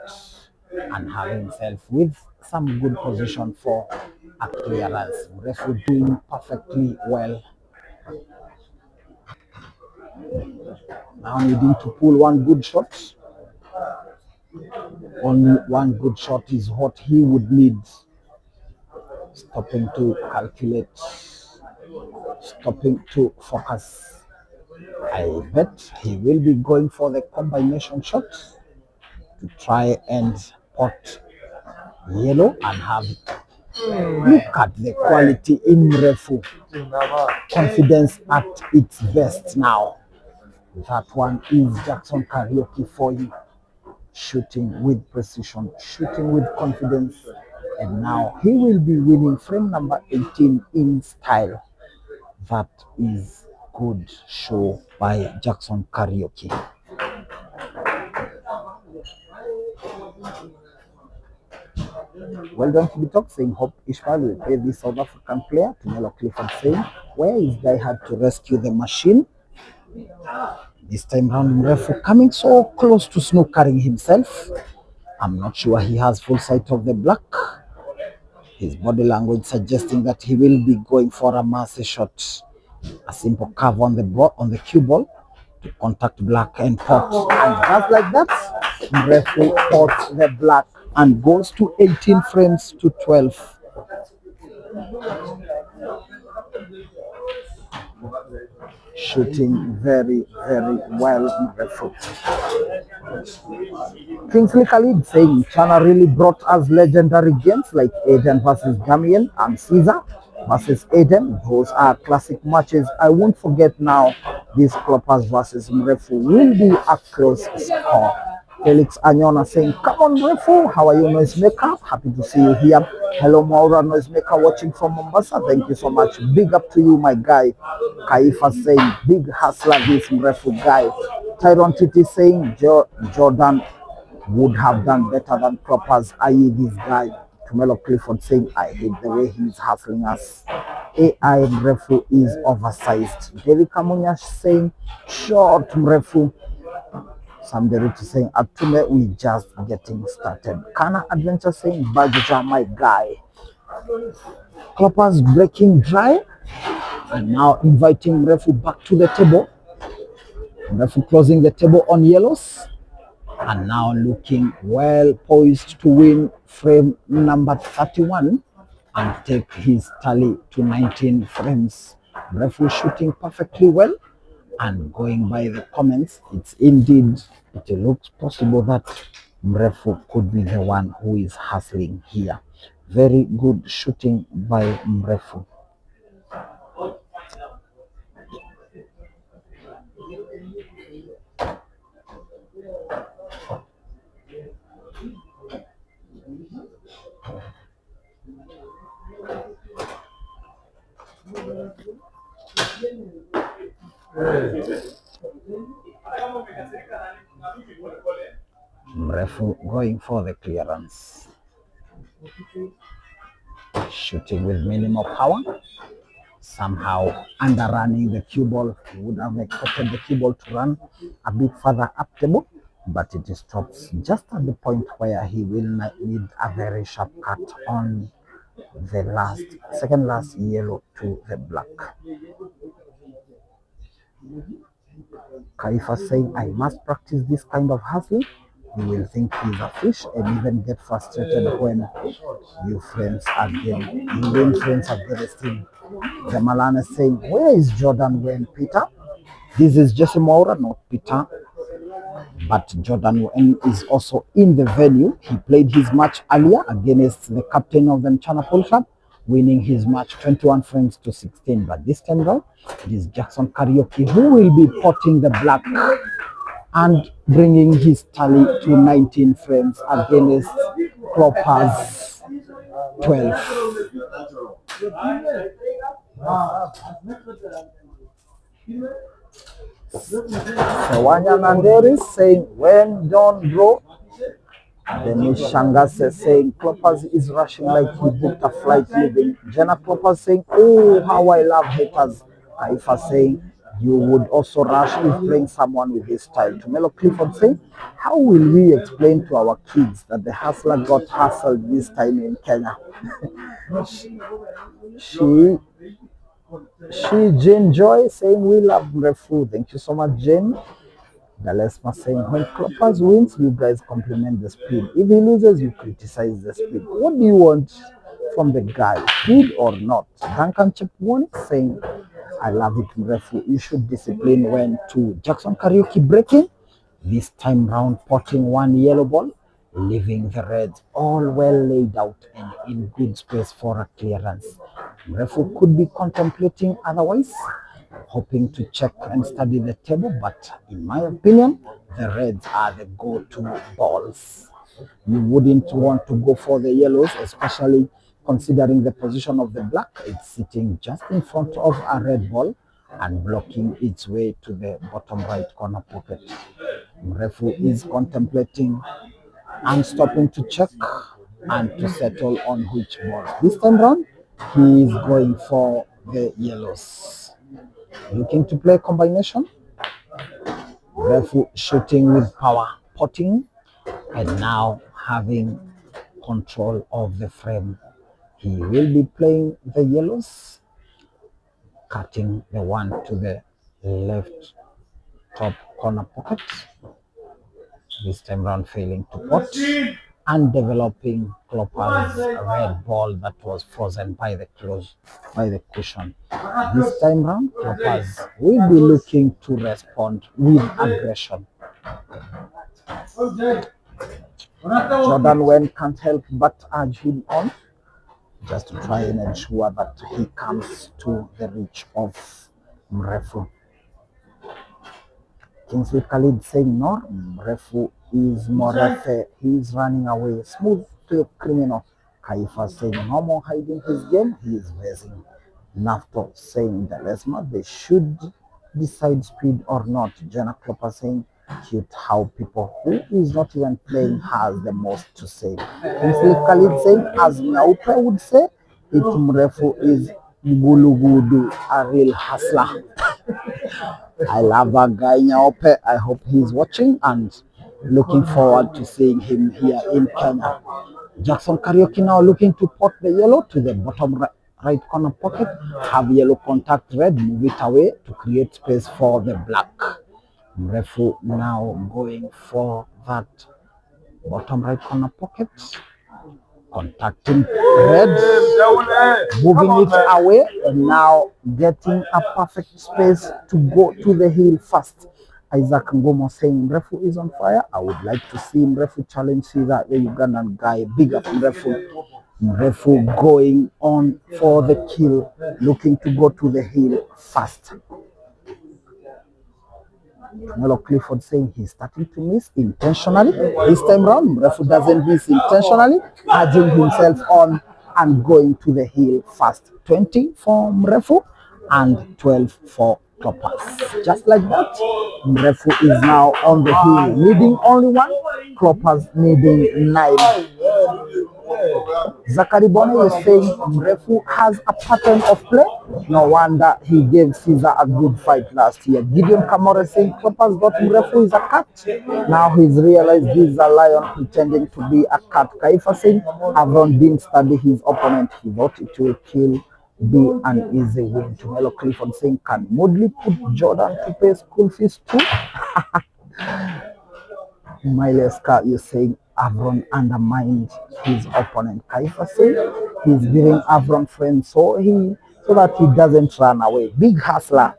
and have himself with some good position for a clearance. MREFU doing perfectly well. Now needing to pull one good shot. Only one good shot is what he would need. Stopping to calculate, stopping to focus. I bet he will be going for the combination shot to try and pot yellow and have. Look at the quality in MREFU. Confidence at its best now. That one is Jackson Karaoke for you. Shooting with precision, shooting with confidence. And now he will be winning frame number 18 in style. That is good show by Jackson Karaoke. Well done to be talk, saying hope Ishmael will pay this South African player. Tumelo Clifford saying, where is guy had to rescue the machine? This time round, MREFU coming so close to snookering himself. I'm not sure he has full sight of the black. His body language suggesting that he will be going for a mercy shot. A simple curve on the ball, on the cue ball to contact black and pot. And just like that, MREFU pots the black and goes to 18 frames to 12. Shooting very, very well, MREFU. Kingsley Khalid saying China really brought us legendary games like Aiden versus Damien and Caesar versus Aiden. Those are classic matches. I won't forget now. These Kloppers versus MREFU will be a close score. Felix Anyona saying, come on MREFU, how are you Noisemaker? Happy to see you here. Hello Maura Noisemaker watching from Mombasa. Thank you so much. Big up to you my guy. Kaifa saying, big hustler this MREFU guy. Tyron Titi saying, Jordan would have done better than Kloppers, i.e. this guy. Tumelo Clifford saying, I hate the way he's hustling us. AI MREFU is oversized. David Kamunya saying, short MREFU. Sam Deruti saying, Atume, we just getting started. Kana Adventure saying, Bajuja, my guy. Kloppers breaking dry and now inviting MREFU back to the table. MREFU closing the table on yellows and now looking well poised to win frame number 31 and take his tally to 19 frames. MREFU shooting perfectly well. And going by the comments, it's indeed, it looks possible that MREFU could be the one who is hustling here. Very good shooting by MREFU. MREFU going for the clearance. Shooting with minimal power. Somehow underrunning the cue ball. He would have expected the cue ball to run a bit further up the ball, but it stops just at the point where he will need a very sharp cut on the second last yellow to the black. Kaifa saying, I must practice this kind of hustling. You will think he's a fish and even get frustrated when you friends again. You win friends against him. The Malan is saying, where is Jordan when Peter? This is Jesse Moura, not Peter. But Jordan Wen is also in the venue. He played his match earlier against the captain of the Mchana Pool Club, winning his match 21 frames to 16. But this time round, it is Jackson Karaoke who will be potting the black and bringing his tally to 19 frames against Kloppers 12. Sewanya Nanderi saying, when don't bro. Then Shangase saying, Kloppers is rushing like he booked a flight leaving. Jenna Kloppers saying, oh, how I love haters. Kaifa saying, you would also rush if playing someone with his style. Tumelo Clifford saying, how will we explain to our kids that the hustler got hustled this time in Kenya? Jane Joy saying, we love MREFU. Thank you so much, Jane. Dalesma saying, when Kloppers wins, you guys compliment the speed. If he loses, you criticize the speed. What do you want from the guy, speed or not? Duncan Chepwoni saying, I love it, MREFU. You should discipline when to. Jackson Karaoke breaking. This time round, potting one yellow ball, leaving the Reds all well laid out and in good space for a clearance. MREFU could be contemplating otherwise, hoping to check and study the table, but in my opinion, the Reds are the go-to balls. You wouldn't want to go for the yellows, especially considering the position of the black. It's sitting just in front of a red ball and blocking its way to the bottom right corner pocket. MREFU is contemplating and stopping to check and to settle on which ball. This time round, he is going for the yellows. Looking to play combination. MREFU shooting with power, potting, and now having control of the frame. He will be playing the yellows, cutting the one to the left top corner pocket. This time round failing to pot and developing Kloppers' red ball that was frozen by the cushion. This time round, Kloppers will be looking to respond with aggression. Jordan Wen can't help but urge him on, just to try and ensure that he comes to the reach of MREFU. Kingsley Khalid saying no, MREFU is Morefe, he is running away, smooth to a criminal. Kaifa saying no more hiding his game, he is raising. Nafto saying the Lesma, they should decide speed or not. Jenna Klopper saying cute how people who is not even playing has the most to say. Kingsley Khalid saying, as Nyaupe would say, it MREFU is Gulugudu, a real hustler. I love that guy Nyaupe. I hope he's watching and looking forward to seeing him here in Kenya. Jackson Karaoke now looking to pot the yellow to the bottom right corner pocket, have yellow contact red, move it away to create space for the black. MREFU now going for that bottom right corner pocket, contacting red, moving it away, and now getting a perfect space to go to the hill fast. Isaac Ngomo saying MREFU is on fire. I would like to see MREFU challenge Caesar, the Ugandan guy. Big up MREFU. MREFU going on for the kill, looking to go to the hill fast. Melo Clifford saying he's starting to miss intentionally. This time round, MREFU doesn't miss intentionally, urging himself on and going to the hill fast. 20 for MREFU and 12 for Kloppers. Just like that, MREFU is now on the hill, needing only 1, Kloppers needing 9. Zachary Bonner is saying MREFU has a pattern of play. No wonder he gave Caesar a good fight last year. Gideon Kamara saying Kloppers got MREFU is a cat. Now he's realized he's a lion pretending to be a cat. Kaifa saying Avron didn't study his opponent. He thought it will be an easy win. To Melo Clifford saying, can Moodley put Jordan to pay school fees too? Mileska is saying Avron undermined his opponent. Kaifa saying he's giving Avron friends so that he doesn't run away. Big hustler.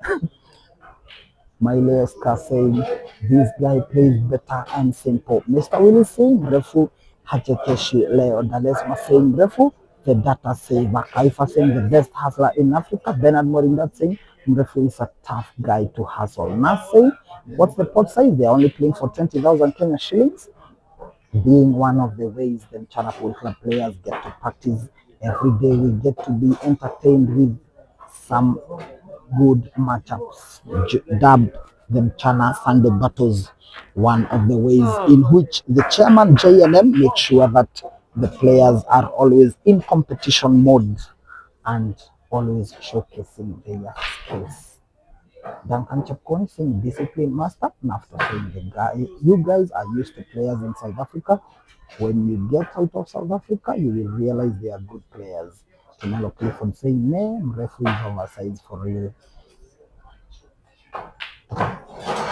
Mileska saying this guy plays better and simple. Mr. Willis saying MREFU Hachekeshi Leo Dalesma saying MREFU the data saver. Kaifa saying the best hustler in Africa. Bernard Morinda saying MREFU is a tough guy to hustle. Nas saying what's the pot size? They're only playing for 20,000 Kenya shillings. Being one of the ways the Chana Pool Club players get to practice every day. We get to be entertained with some good matchups. Dub them Chana Sunday battles, one of the ways in which the chairman JNM makes sure that the players are always in competition mode and always showcasing their skills. Duncan Chapkoni saying discipline master, and after saying you guys are used to players in South Africa. When you get out of South Africa, you will realize they are good players. Melo Clifford saying MREFU is oversized for real.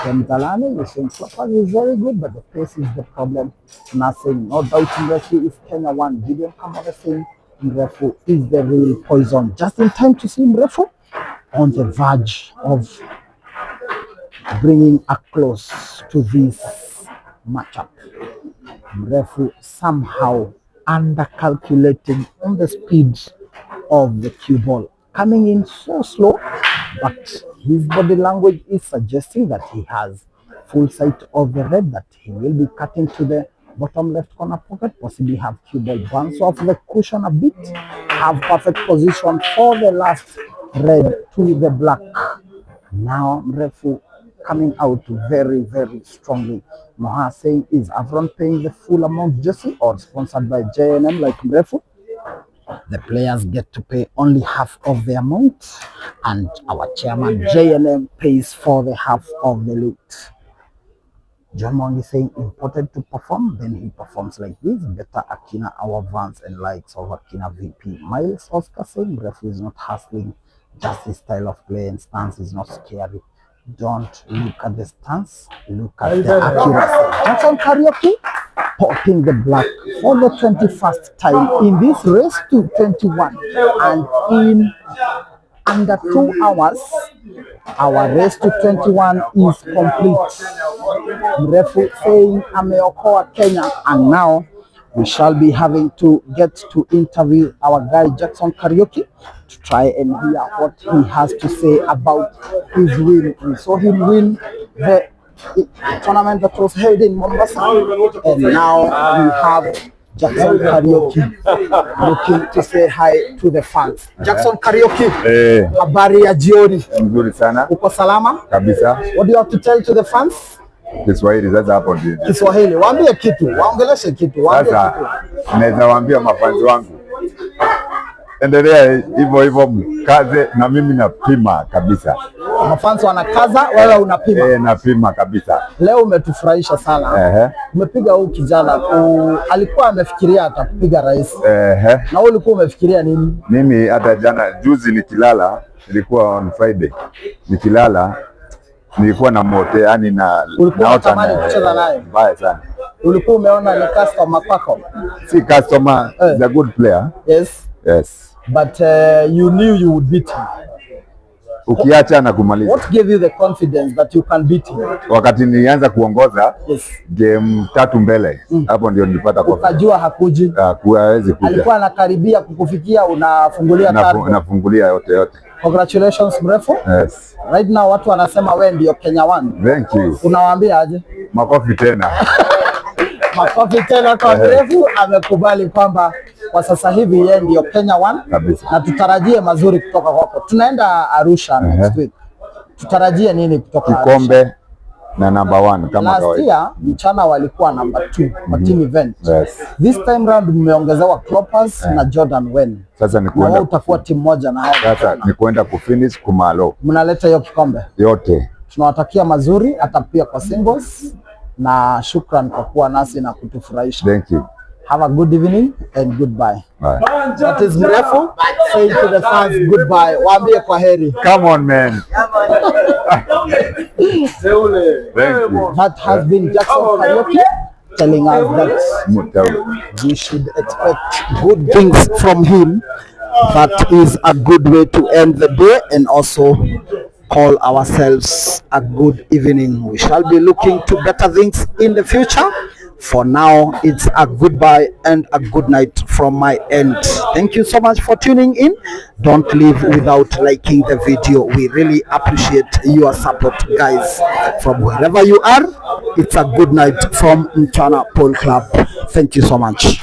Ken Talane is saying Kloppers is very good, but the pace is the problem. Nothing, no doubt MREFU is Kenya 1. Gideon Kamara saying MREFU is the real poison. Just in time to see MREFU on the verge of bringing a close to this matchup. MREFU somehow under-calculating on the speed of the cue ball, coming in so slow, but his body language is suggesting that he has full sight of the red, that he will be cutting to the bottom left corner pocket, possibly have cue ball bounce off the cushion a bit, have perfect position for the last red to the black. Now MREFU coming out very, very strongly. Moha saying, is Avron paying the full amount jersey or sponsored by JNM like MREFU? The players get to pay only half of the amount, and our chairman JNM pays for the half of the loot. John Mong is saying important to perform, then he performs like this. Better Akina our Vance and likes of Akina VP. Miles Oscar saying MREFU is not hustling, just his style of play and stance is not scary. Don't look at the stance, look at the accuracy. Jackson Karaoke popping the black for the 21st time in this race to 21, and in under 2 hours our race to 21 is complete. MREFU saying ameokoa Kenya, and now we shall be having to get to interview our guy Jackson Karaoke to try and hear what he has to say about his win. We saw him win the tournament that was held in Mombasa, and now we have Jackson Karaoke looking to say hi to the fans. Jackson Karaoke, habari ya jioni. Nzuri sana. Uko salama? Kabisa. What do you have to tell to the fans? Kiswahili sasa hapo ndio. Kiswahili, waambie kitu, waongeleshe kitu, waambie kitu. Naweza waambia mafanzi wangu, endelea hivyo hivyo, mkaze, na mimi napima kabisa. Mafanzi wanakaza, wewe unapima? Napima kabisa. Leo umetufurahisha sana. Umepiga huyu kijana, alikuwa amefikiria atapiga rais. Na wewe ulikuwa umefikiria nini? Mimi hata jana juzi nikilala, ilikuwa on Friday, nikilala nilikuwa na mote, yani ulikuwa unatamani kucheza naye? Mbaya sana. Ulikuwa umeona ni customer kwako? Si customer, is a good player. Yes. Yes. But you knew you would beat him. Ukiacha na kumaliza. What gave you the confidence that you can beat him? Wakati nilianza kuongoza, yes, game 3 mbele, hapo ndio nilipata confidence. Ukajua hakuji? Hawezi kuja. Alikuwa anakaribia kukufikia, unafungulia tatu. Nafungulia yote. Congratulations MREFU. Yes. Right now watu wanasema wewe ndio Kenya 1. Thank you. Unawaambia aje? Makofi tena. Makofi tena kwa MREFU, amekubali kwamba kwa sasa hivi yeye ndio Kenya 1 kabisa. Na tutarajie mazuri kutoka kwako. Tunaenda Arusha next week. Tutarajie nini kutoka kikombe Arusha? Na number 1 kama last kawaida. year mchana walikuwa number 2 kwa team event. Yes. This time round mmeongezewa KLOPPERS na Jordan Wen. Sasa ni na kwenda utakuwa timu moja na hao. Sasa ni kwenda kufinish kumalo. Mnaleta hiyo kikombe Yote. Tunawatakia mazuri hata pia kwa singles na shukran kwa kuwa nasi na kutufurahisha. Thank you. Have a good evening and goodbye. Bye. That is MREFU saying to the fans goodbye. Waambie kwa heri. Come on, man. Thank you. That has been Jackson Karaoke telling us that we should expect good things from him. That is a good way to end the day and also call ourselves a good evening. We shall be looking to better things in the future. For now, it's a goodbye and a good night from my end. Thank you so much for tuning in. Don't leave without liking the video. We really appreciate your support, guys. From wherever you are, it's a good night from Mchana Pole Club. Thank you so much.